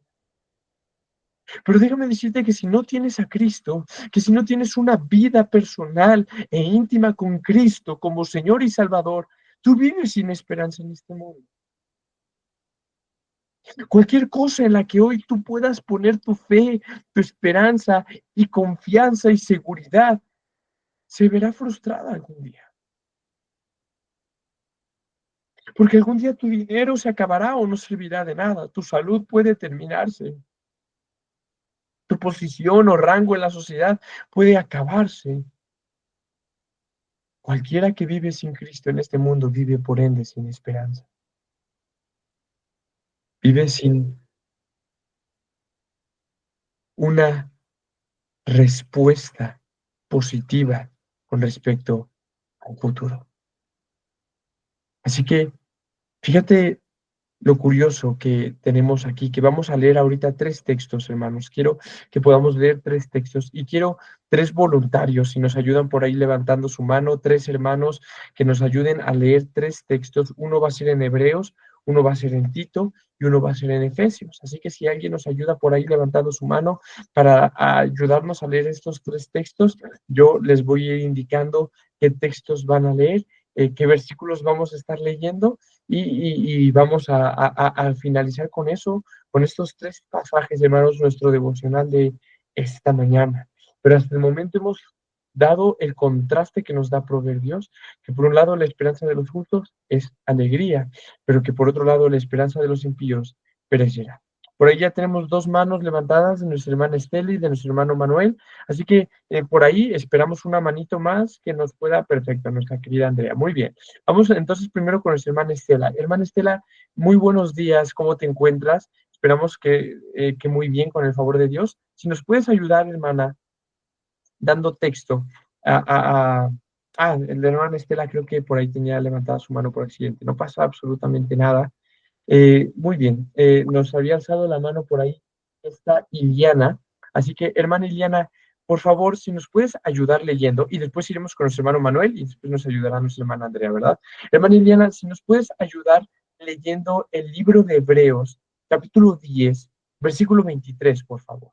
Pero déjame decirte que si no tienes a Cristo, que si no tienes una vida personal e íntima con Cristo como Señor y Salvador, tú vives sin esperanza en este mundo. Cualquier cosa en la que hoy tú puedas poner tu fe, tu esperanza y confianza y seguridad, se verá frustrada algún día. Porque algún día tu dinero se acabará o no servirá de nada. Tu salud puede terminarse. Tu posición o rango en la sociedad puede acabarse. Cualquiera que vive sin Cristo en este mundo vive por ende sin esperanza. Vive sin una respuesta positiva con respecto al futuro. Así que fíjate lo curioso que tenemos aquí, que vamos a leer ahorita 3 textos, hermanos. Quiero que podamos leer 3 textos y quiero 3 voluntarios, si nos ayudan por ahí levantando su mano, 3 hermanos que nos ayuden a leer 3 textos. Uno va a ser en Hebreos, uno va a ser en Tito y uno va a ser en Efesios. Así que si alguien nos ayuda por ahí levantando su mano para ayudarnos a leer estos 3 textos, yo les voy a ir indicando qué textos van a leer qué versículos vamos a estar leyendo y vamos a finalizar con eso, con estos 3 pasajes, hermanos, nuestro devocional de esta mañana. Pero hasta el momento hemos dado el contraste que nos da Proverbios, que por un lado la esperanza de los justos es alegría, pero que por otro lado la esperanza de los impíos perecerá. Por ahí ya tenemos 2 manos levantadas de nuestra hermana Estela y de nuestro hermano Manuel, así que por ahí esperamos una manito más que nos pueda, perfecto, nuestra querida Andrea. Muy bien. Vamos entonces primero con nuestra hermana Estela. Hermana Estela, muy buenos días, ¿cómo te encuentras? Esperamos que muy bien, con el favor de Dios. Si nos puedes ayudar, hermana, dando texto el de hermana Estela creo que por ahí tenía levantada su mano por accidente. No pasa absolutamente nada. Muy bien, nos había alzado la mano por ahí esta Iliana. Así que, hermana Iliana, por favor, si nos puedes ayudar leyendo, y después iremos con nuestro hermano Manuel, y después nos ayudará nuestra hermana Andrea, ¿verdad? Hermana Iliana, si nos puedes ayudar leyendo el libro de Hebreos, capítulo 10, versículo 23, por favor.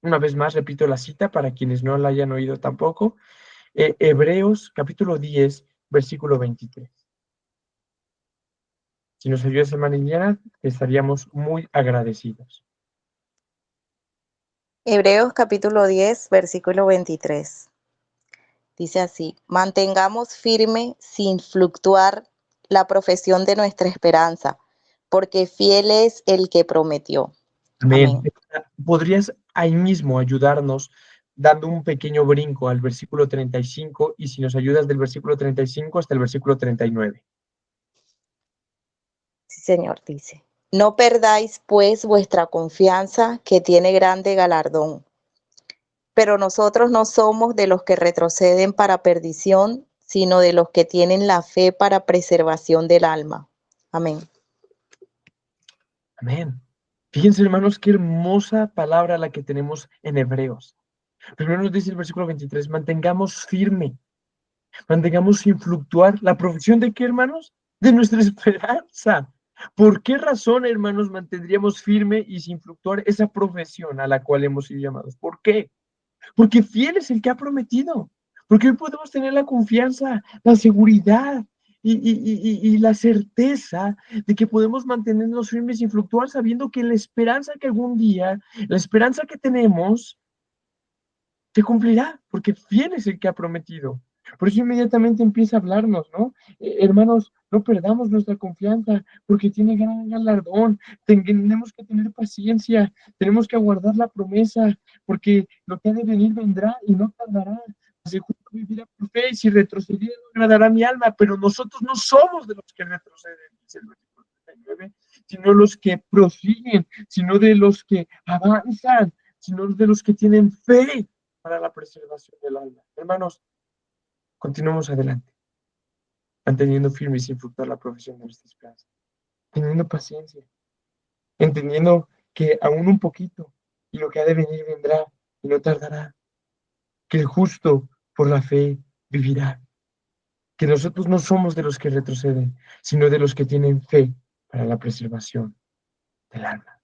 Una vez más, repito la cita para quienes no la hayan oído tampoco. Hebreos, capítulo 10, versículo 23. Si nos ayudas, hermana Iliana, estaríamos muy agradecidos. Hebreos capítulo 10, versículo 23. Dice así: mantengamos firme sin fluctuar la profesión de nuestra esperanza, porque fiel es el que prometió. Amén. Amén. ¿Podrías ahí mismo ayudarnos dando un pequeño brinco al versículo 35 y si nos ayudas del versículo 35 hasta el versículo 39? Sí, Señor, dice: no perdáis pues vuestra confianza, que tiene grande galardón. Pero nosotros no somos de los que retroceden para perdición, sino de los que tienen la fe para preservación del alma. Amén. Amén. Fíjense, hermanos, qué hermosa palabra la que tenemos en Hebreos. Primero nos dice el versículo 23, mantengamos firme, mantengamos sin fluctuar la profesión de qué, hermanos? De nuestra esperanza. ¿Por qué razón, hermanos, mantendríamos firme y sin fluctuar esa profesión a la cual hemos sido llamados? ¿Por qué? Porque fiel es el que ha prometido. Porque hoy podemos tener la confianza, la seguridad y la certeza de que podemos mantenernos firmes sin fluctuar, sabiendo que la esperanza que algún día, la esperanza que tenemos, se cumplirá, porque fiel es el que ha prometido. Por eso inmediatamente empieza a hablarnos, ¿no? Hermanos, no perdamos nuestra confianza, porque tiene gran galardón. Tenemos que tener paciencia, tenemos que aguardar la promesa, porque lo que ha de venir vendrá y no tardará. Si justo vivirá por fe, y si retrocediera no agradará a mi alma, pero nosotros no somos de los que retroceden, dice el versículo 39, sino los que prosiguen, sino de los que avanzan, sino de los que tienen fe para la preservación del alma. Hermanos, continuemos adelante, manteniendo firme y sin fluctuar la profesión de nuestra esperanza, teniendo paciencia, entendiendo que aún un poquito y lo que ha de venir vendrá y no tardará, que el justo por la fe vivirá, que nosotros no somos de los que retroceden, sino de los que tienen fe para la preservación del alma.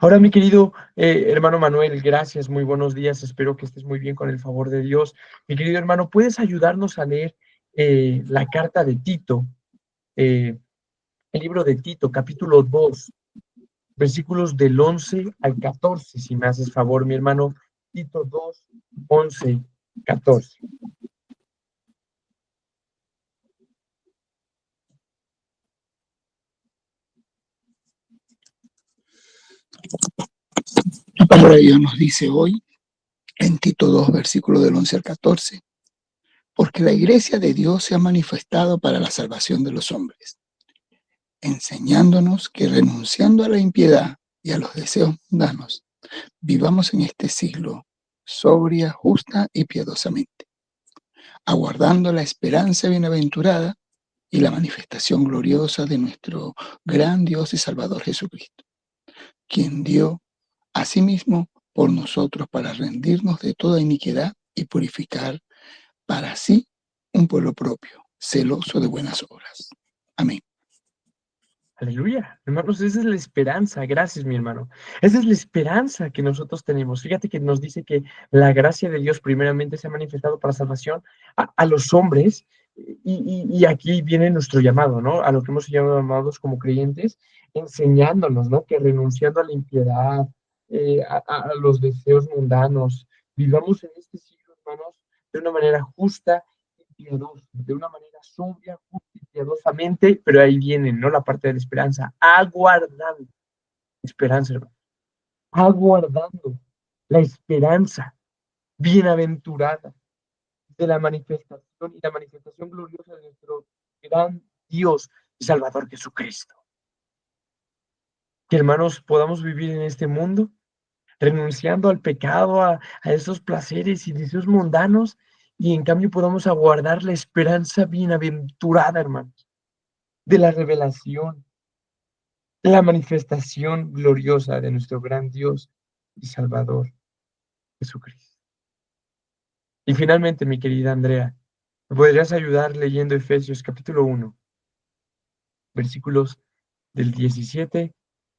Ahora, mi querido hermano Manuel, gracias, muy buenos días, espero que estés muy bien con el favor de Dios. Mi querido hermano, ¿puedes ayudarnos a leer la carta de Tito, el libro de Tito, capítulo 2, versículos del 11 al 14, si me haces favor, mi hermano? Tito 2, 11, 14. La palabra de Dios nos dice hoy, en Tito 2, versículo del 11 al 14, porque la iglesia de Dios se ha manifestado para la salvación de los hombres, enseñándonos que renunciando a la impiedad y a los deseos mundanos, vivamos en este siglo sobria, justa y piadosamente, aguardando la esperanza bienaventurada y la manifestación gloriosa de nuestro gran Dios y Salvador Jesucristo, quien dio a sí mismo por nosotros para rendirnos de toda iniquidad y purificar para sí un pueblo propio, celoso de buenas obras. Amén. Aleluya, hermanos, esa es la esperanza. Gracias, mi hermano. Esa es la esperanza que nosotros tenemos. Fíjate que nos dice que la gracia de Dios primeramente se ha manifestado para salvación a los hombres, y aquí viene nuestro llamado, ¿no? A lo que hemos sido llamados como creyentes, enseñándonos, ¿no? Que renunciando a la impiedad, a los deseos mundanos, vivamos en este siglo, hermanos, de una manera justa y piadosa, de una manera sobria, justa y piadosamente, pero ahí viene, ¿no? La parte de la esperanza, aguardando, esperanza, hermano, aguardando la esperanza bienaventurada de la manifestación y la manifestación gloriosa de nuestro gran Dios y Salvador Jesucristo. Que, hermanos, podamos vivir en este mundo renunciando al pecado, a esos placeres y deseos mundanos, y en cambio podamos aguardar la esperanza bienaventurada, hermanos, de la revelación, de la manifestación gloriosa de nuestro gran Dios y Salvador Jesucristo. Y finalmente, mi querida Andrea, ¿me podrías ayudar leyendo Efesios capítulo 1, versículos del 17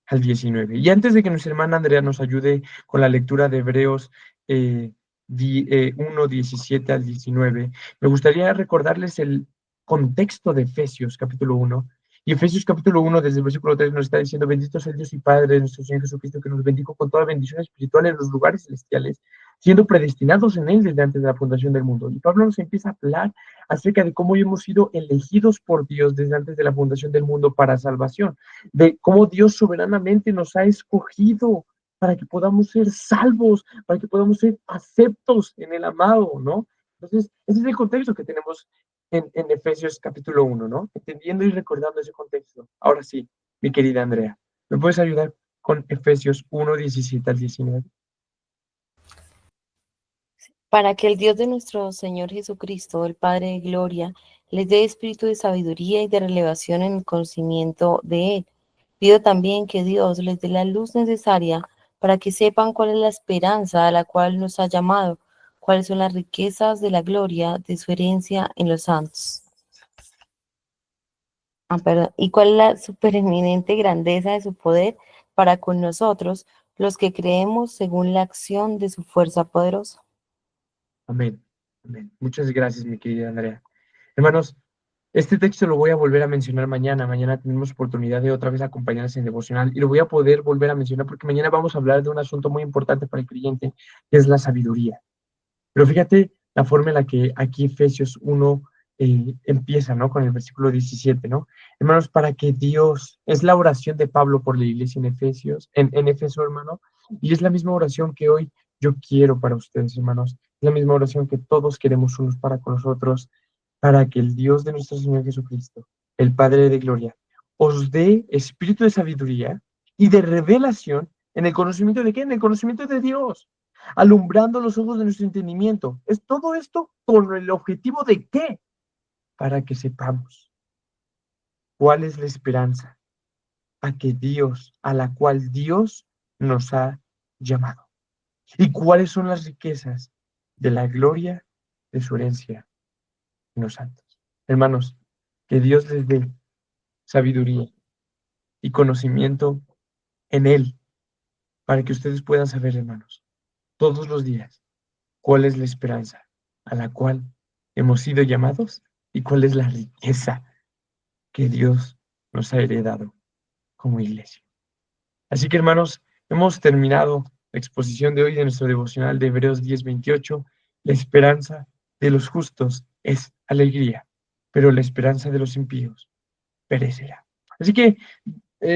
al 19? Y antes de que nuestra hermana Andrea nos ayude con la lectura de Hebreos 1, 17 al 19, me gustaría recordarles el contexto de Efesios capítulo 1. Y Efesios capítulo 1, desde el versículo 3, nos está diciendo: bendito sea el Dios y Padre de nuestro Señor Jesucristo, que nos bendijo con toda bendición espiritual en los lugares celestiales, siendo predestinados en Él desde antes de la fundación del mundo. Y Pablo nos empieza a hablar acerca de cómo hemos sido elegidos por Dios desde antes de la fundación del mundo para salvación, de cómo Dios soberanamente nos ha escogido para que podamos ser salvos, para que podamos ser aceptos en el amado, ¿no? Entonces, ese es el contexto que tenemos en Efesios capítulo 1, ¿no? Entendiendo y recordando ese contexto. Ahora sí, mi querida Andrea, ¿me puedes ayudar con Efesios 1, 17 al 19? Para que el Dios de nuestro Señor Jesucristo, el Padre de gloria, les dé espíritu de sabiduría y de revelación en el conocimiento de Él. Pido también que Dios les dé la luz necesaria para que sepan cuál es la esperanza a la cual nos ha llamado, cuáles son las riquezas de la gloria de su herencia en los santos. Y cuál es la supereminente grandeza de su poder para con nosotros, los que creemos según la acción de su fuerza poderosa. Amén. Amén. Muchas gracias, mi querida Andrea. Hermanos, este texto lo voy a volver a mencionar mañana. Mañana tenemos oportunidad de otra vez acompañarnos en devocional, y lo voy a poder volver a mencionar porque mañana vamos a hablar de un asunto muy importante para el creyente, que es la sabiduría. Pero fíjate la forma en la que aquí Efesios 1 empieza, ¿no? Con el versículo 17, ¿no? Hermanos, para que Dios, es la oración de Pablo por la iglesia en Efesios, en Efeso, hermano, y es la misma oración que hoy yo quiero para ustedes, hermanos. Es la misma oración que todos queremos unos para con nosotros, para que el Dios de nuestro Señor Jesucristo, el Padre de gloria, os dé espíritu de sabiduría y de revelación en el conocimiento de qué, en el conocimiento de Dios, alumbrando los ojos de nuestro entendimiento. Es todo esto con el objetivo de qué, para que sepamos cuál es la esperanza a la cual Dios nos ha llamado, y cuáles son las riquezas de la gloria de su herencia en los santos. Hermanos, que Dios les dé sabiduría y conocimiento en Él, para que ustedes puedan saber, hermanos, todos los días, cuál es la esperanza a la cual hemos sido llamados y cuál es la riqueza que Dios nos ha heredado como iglesia. Así que, hermanos, hemos terminado la exposición de hoy de nuestro devocional de Hebreos 10:28. La esperanza de los justos es alegría, pero la esperanza de los impíos perecerá. Así que,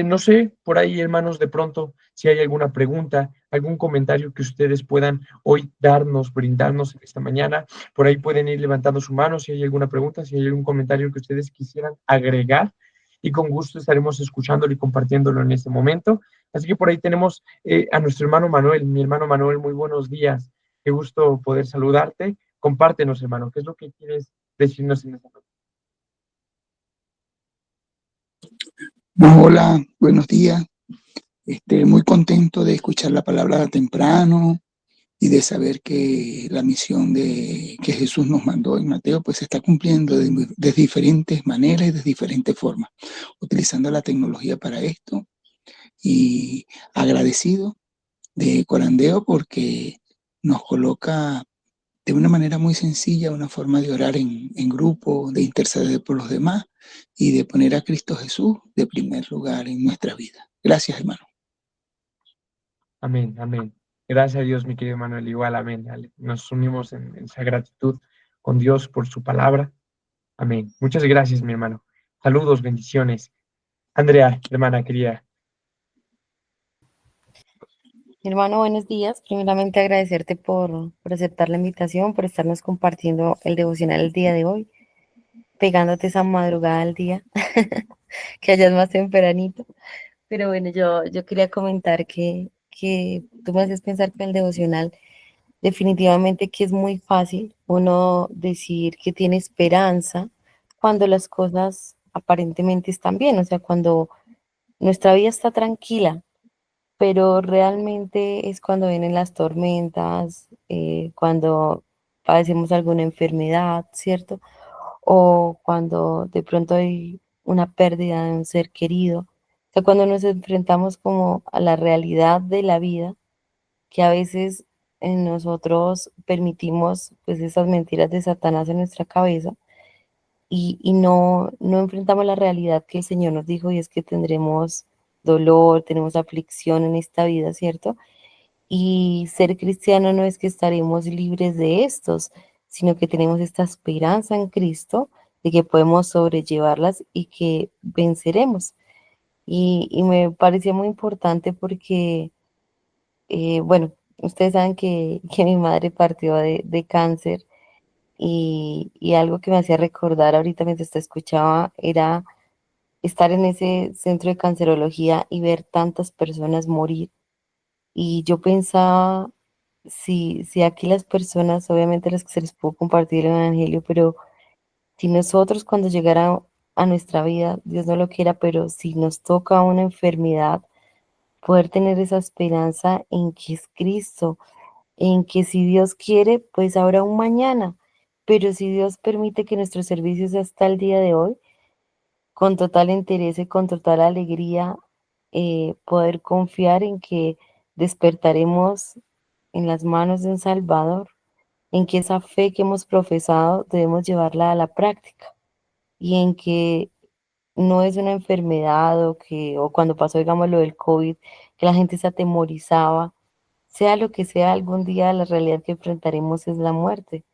no sé, por ahí, hermanos, de pronto, si hay alguna pregunta, algún comentario que ustedes puedan hoy darnos, brindarnos esta mañana, por ahí pueden ir levantando su mano si hay alguna pregunta, si hay algún comentario que ustedes quisieran agregar, y con gusto estaremos escuchándolo y compartiéndolo en este momento. Así que por ahí tenemos a nuestro hermano Manuel. Mi hermano Manuel, muy buenos días. Qué gusto poder saludarte. Compártenos, hermano, ¿qué es lo que quieres decirnos en esta noche? Hola, buenos días. Muy contento de escuchar la palabra temprano, y de saber que la misión que Jesús nos mandó en Mateo pues se está cumpliendo de diferentes maneras y de diferentes formas, utilizando la tecnología para esto, y agradecido de Corandeo porque nos coloca de una manera muy sencilla una forma de orar en grupo, de interceder por los demás y de poner a Cristo Jesús de primer lugar en nuestra vida. Gracias, hermano. Amén, amén. Gracias a Dios, mi querido Manuel, igual, amén. Nos unimos en esa gratitud con Dios por su palabra. Amén. Muchas gracias, mi hermano. Saludos, bendiciones. Andrea, hermana querida. Mi hermano, buenos días. Primeramente agradecerte por aceptar la invitación, por estarnos compartiendo el devocional el día de hoy, pegándote esa madrugada al día, que hayas más tempranito. Pero bueno, yo quería comentar que tú me haces pensar que el devocional definitivamente que es muy fácil uno decir que tiene esperanza cuando las cosas aparentemente están bien, o sea, cuando nuestra vida está tranquila, pero realmente es cuando vienen las tormentas, cuando padecemos alguna enfermedad, ¿cierto? O cuando de pronto hay una pérdida de un ser querido. O sea, cuando nos enfrentamos como a la realidad de la vida, que a veces nosotros permitimos pues esas mentiras de Satanás en nuestra cabeza y no enfrentamos la realidad que el Señor nos dijo y es que tendremos dolor, tenemos aflicción en esta vida, ¿cierto? Y ser cristiano no es que estaremos libres de estos, sino que tenemos esta esperanza en Cristo de que podemos sobrellevarlas y que venceremos. Y me parecía muy importante porque, bueno, ustedes saben que mi madre partió de cáncer y algo que me hacía recordar ahorita mientras te escuchaba era estar en ese centro de cancerología y ver tantas personas morir. Y yo pensaba, si aquí las personas, obviamente las que se les pudo compartir el Evangelio, pero si nosotros cuando llegara a nuestra vida, Dios no lo quiera, pero si nos toca una enfermedad, poder tener esa esperanza en que es Cristo, en que si Dios quiere, pues habrá un mañana, pero si Dios permite que nuestro servicio sea hasta el día de hoy, con total interés y con total alegría, poder confiar en que despertaremos en las manos de un Salvador, en que esa fe que hemos profesado debemos llevarla a la práctica y en que no es una enfermedad o cuando pasó, digamos, lo del COVID, que la gente se atemorizaba, sea lo que sea, algún día la realidad que enfrentaremos es la muerte.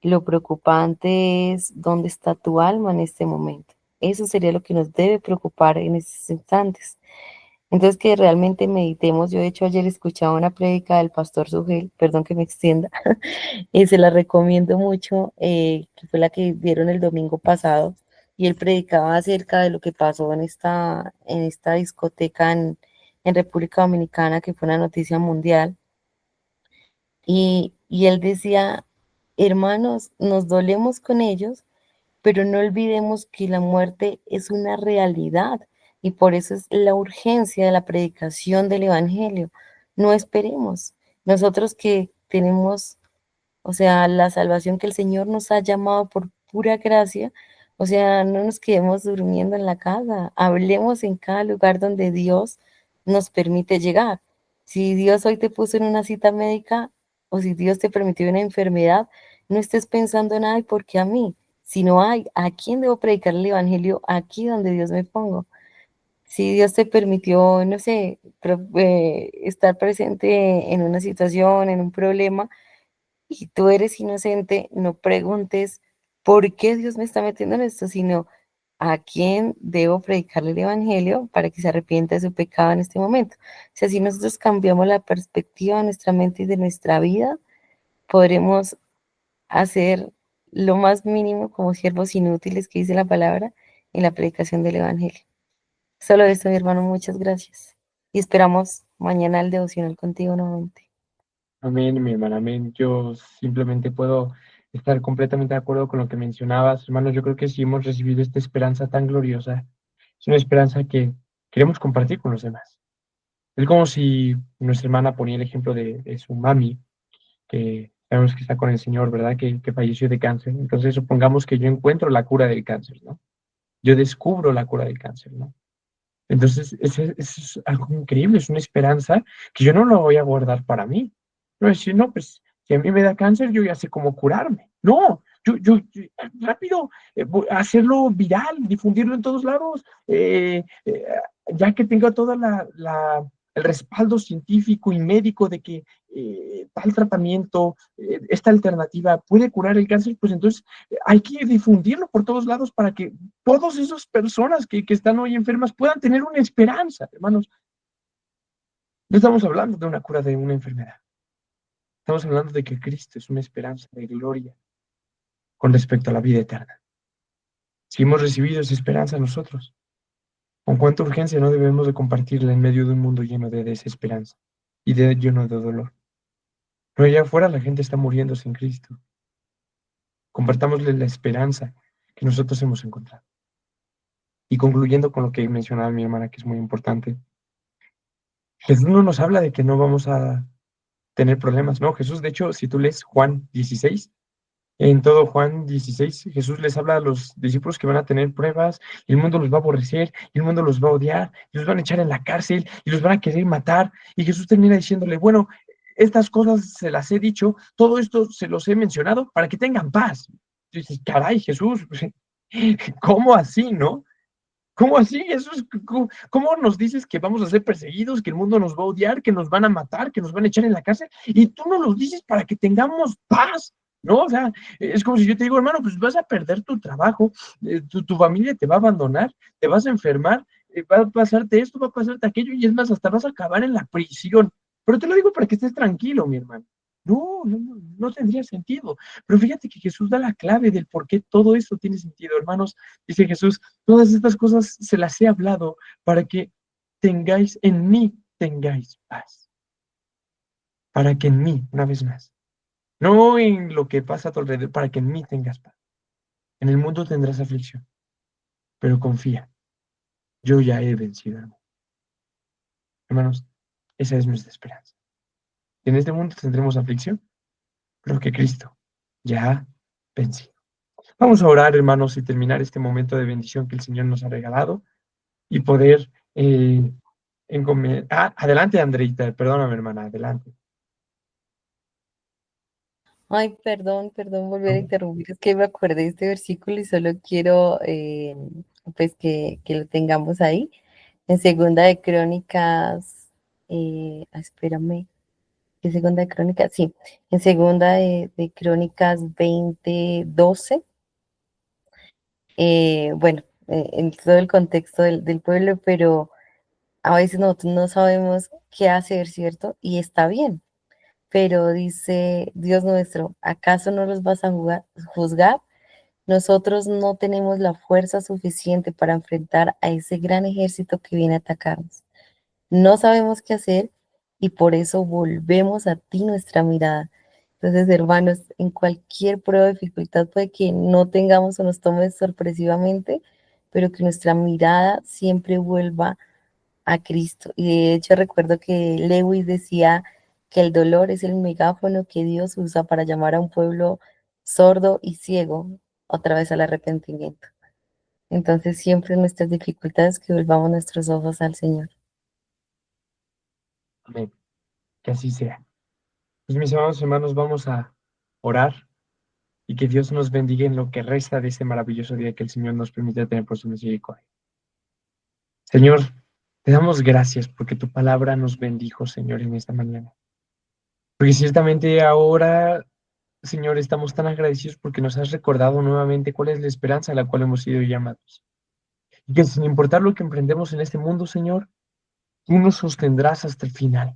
Lo preocupante es dónde está tu alma en este momento. Eso sería lo que nos debe preocupar en estos instantes. Entonces, que realmente meditemos. Yo, de hecho, ayer escuchaba una prédica del pastor Sugel, perdón que me extienda, y se la recomiendo mucho, que fue la que dieron el domingo pasado, y él predicaba acerca de lo que pasó en esta discoteca en República Dominicana, que fue una noticia mundial, y él decía, hermanos, nos dolemos con ellos, pero no olvidemos que la muerte es una realidad y por eso es la urgencia de la predicación del Evangelio. No esperemos. Nosotros que tenemos, o sea, la salvación que el Señor nos ha llamado por pura gracia, o sea, no nos quedemos durmiendo en la casa, hablemos en cada lugar donde Dios nos permite llegar. Si Dios hoy te puso en una cita médica o si Dios te permitió una enfermedad, no estés pensando en, ay, ¿por qué a mí? Sino, ay, ¿a quién debo predicar el Evangelio aquí donde Dios me pongo? Si Dios te permitió, no sé, estar presente en una situación, en un problema, y tú eres inocente, no preguntes por qué Dios me está metiendo en esto, sino a quién debo predicarle el Evangelio para que se arrepienta de su pecado en este momento. O sea, si nosotros cambiamos la perspectiva de nuestra mente y de nuestra vida, podremos hacer lo más mínimo como siervos inútiles que dice la palabra en la predicación del Evangelio. Solo esto, mi hermano, muchas gracias. Y esperamos mañana el devocional contigo nuevamente. Amén, mi hermana, amén. Yo simplemente puedo estar completamente de acuerdo con lo que mencionabas, hermanos. Yo creo que sí hemos recibido esta esperanza tan gloriosa. Es una esperanza que queremos compartir con los demás. Es como si nuestra hermana ponía el ejemplo de su mami. que sabemos que está con el Señor, ¿verdad? Que falleció de cáncer. Entonces supongamos que yo encuentro la cura del cáncer, ¿no? Yo descubro la cura del cáncer, ¿no? Entonces, es algo increíble, es una esperanza que yo no lo voy a guardar para mí. No decir, no, pues, si a mí me da cáncer, yo ya sé cómo curarme. No, rápido, hacerlo viral, difundirlo en todos lados, ya que tenga toda el respaldo científico y médico de que tal tratamiento, esta alternativa puede curar el cáncer, pues entonces hay que difundirlo por todos lados para que todas esas personas que están hoy enfermas puedan tener una esperanza, hermanos. No estamos hablando de una cura de una enfermedad. Estamos hablando de que Cristo es una esperanza de gloria con respecto a la vida eterna. Si hemos recibido esa esperanza nosotros, con cuánta urgencia no debemos de compartirla en medio de un mundo lleno de desesperanza y lleno de dolor. Pero allá afuera la gente está muriendo sin Cristo. Compartámosle la esperanza que nosotros hemos encontrado. Y concluyendo con lo que mencionaba mi hermana, que es muy importante, Jesús no nos habla de que no vamos a tener problemas, no, Jesús, de hecho, si tú lees Juan 16, en todo Juan 16, Jesús les habla a los discípulos que van a tener pruebas, y el mundo los va a aborrecer, y el mundo los va a odiar, y los van a echar en la cárcel, y los van a querer matar, y Jesús termina diciéndole, bueno, estas cosas se las he dicho, todo esto se los he mencionado para que tengan paz. Y dices, caray, Jesús, ¿cómo así, no? ¿Cómo así? ¿Cómo nos dices que vamos a ser perseguidos, que el mundo nos va a odiar, que nos van a matar, que nos van a echar en la cárcel? Y tú no nos dices para que tengamos paz, ¿no? O sea, es como si yo te digo, hermano, pues vas a perder tu trabajo, tu familia te va a abandonar, te vas a enfermar, va a pasarte esto, va a pasarte aquello, y es más, hasta vas a acabar en la prisión. Pero te lo digo para que estés tranquilo, mi hermano. No tendría sentido. Pero fíjate que Jesús da la clave del por qué todo eso tiene sentido, hermanos. Dice Jesús, todas estas cosas se las he hablado para que en mí tengáis paz. Para que en mí, una vez más, no en lo que pasa a tu alrededor, para que en mí tengas paz. En el mundo tendrás aflicción, pero confía, yo ya he vencido al mundo. Hermanos, esa es nuestra esperanza. En este mundo tendremos aflicción, pero que Cristo ya ha vencido. Vamos a orar, hermanos, y terminar este momento de bendición que el Señor nos ha regalado y poder adelante, Andreita, perdóname, hermana, adelante. Ay, perdón volver a No, interrumpir. Es que me acordé de este versículo y solo quiero pues que lo tengamos ahí. En segunda de Crónicas, espérame, ¿qué segunda de Crónicas? Sí, en segunda de Crónicas 20:12. Bueno, en todo el contexto del pueblo, pero a veces nosotros no sabemos qué hacer, ¿cierto? Y está bien, pero dice Dios nuestro, ¿acaso no los vas a juzgar? Nosotros no tenemos la fuerza suficiente para enfrentar a ese gran ejército que viene a atacarnos. No sabemos qué hacer y por eso volvemos a ti nuestra mirada. Entonces, hermanos, en cualquier prueba de dificultad puede que no tengamos o nos tome sorpresivamente, pero que nuestra mirada siempre vuelva a Cristo. Y de hecho recuerdo que Lewis decía que el dolor es el megáfono que Dios usa para llamar a un pueblo sordo y ciego otra vez al arrepentimiento. Entonces siempre en nuestras dificultades que volvamos nuestros ojos al Señor. amén, que así sea. Pues mis amados hermanos, vamos a orar y que Dios nos bendiga en lo que resta de este maravilloso día que el Señor nos permite tener por su misericordia. Señor, te damos gracias porque tu palabra nos bendijo, Señor, en esta mañana. Porque ciertamente ahora, Señor, estamos tan agradecidos porque nos has recordado nuevamente cuál es la esperanza a la cual hemos sido llamados. Y que sin importar lo que emprendemos en este mundo, Señor, tú nos sostendrás hasta el final.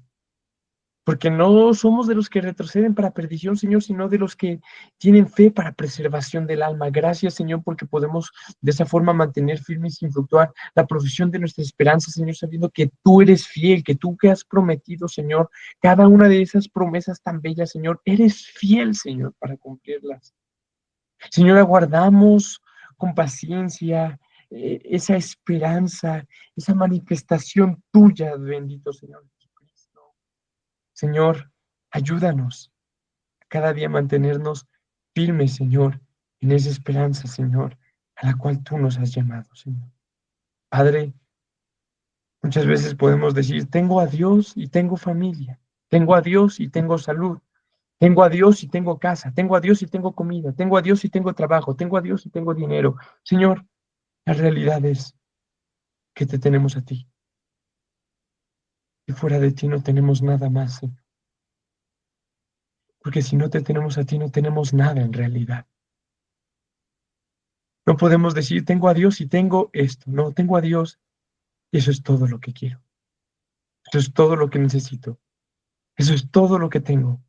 Porque no somos de los que retroceden para perdición, Señor, sino de los que tienen fe para preservación del alma. Gracias, Señor, porque podemos de esa forma mantener firme y sin fluctuar la profesión de nuestra esperanza, Señor, sabiendo que tú eres fiel, que tú que has prometido, Señor, cada una de esas promesas tan bellas, Señor, eres fiel, Señor, para cumplirlas. Señor, aguardamos con paciencia esa esperanza, esa manifestación tuya, bendito Señor Jesucristo. Señor, ayúdanos cada día mantenernos firmes, Señor, en esa esperanza, Señor, a la cual tú nos has llamado, Señor. Padre, muchas veces podemos decir, tengo a Dios y tengo familia, tengo a Dios y tengo salud, tengo a Dios y tengo casa, tengo a Dios y tengo comida, tengo a Dios y tengo trabajo, tengo a Dios y tengo dinero. Señor, la realidad es que te tenemos a ti. Y fuera de ti no tenemos nada más, Señor. Porque si no te tenemos a ti, no tenemos nada en realidad. No podemos decir, tengo a Dios y tengo esto. No, tengo a Dios y eso es todo lo que quiero. Eso es todo lo que necesito. Eso es todo lo que tengo.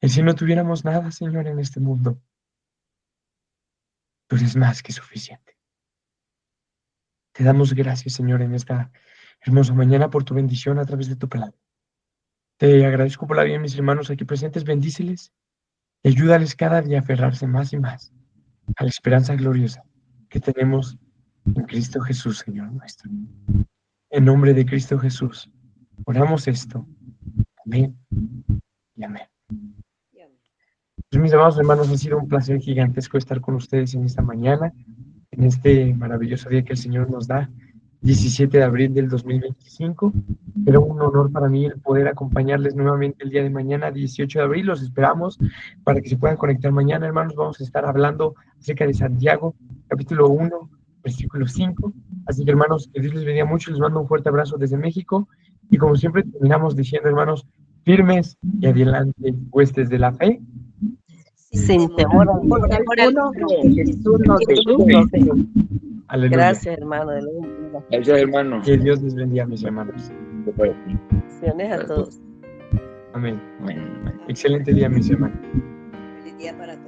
Y si no tuviéramos nada, Señor, en este mundo, tú eres más que suficiente. Te damos gracias, Señor, en esta hermosa mañana por tu bendición a través de tu palabra. Te agradezco por la vida de mis hermanos aquí presentes. Bendíceles y ayúdales cada día a aferrarse más y más a la esperanza gloriosa que tenemos en Cristo Jesús, Señor nuestro. En nombre de Cristo Jesús, oramos esto. Amén y amén. Pues, mis amados hermanos, ha sido un placer gigantesco estar con ustedes en esta mañana, en este maravilloso día que el Señor nos da, 17 de abril del 2025. Era un honor para mí el poder acompañarles nuevamente el día de mañana, 18 de abril. Los esperamos para que se puedan conectar mañana, hermanos. Vamos a estar hablando acerca de Santiago, capítulo 1, versículo 5. Así que, hermanos, que Dios les bendiga mucho. Les mando un fuerte abrazo desde México. Y como siempre terminamos diciendo, hermanos, firmes y adelante, huestes de la fe. Sin temor alguno, que Jesús nos bendiga. Aleluya. Gracias, hermano. De nuevo. Gracias, hermano. Que Dios les bendiga, mis hermanos. Bendiciones a todos. Amén. Excelente día, mis hermanos. Feliz día para todos.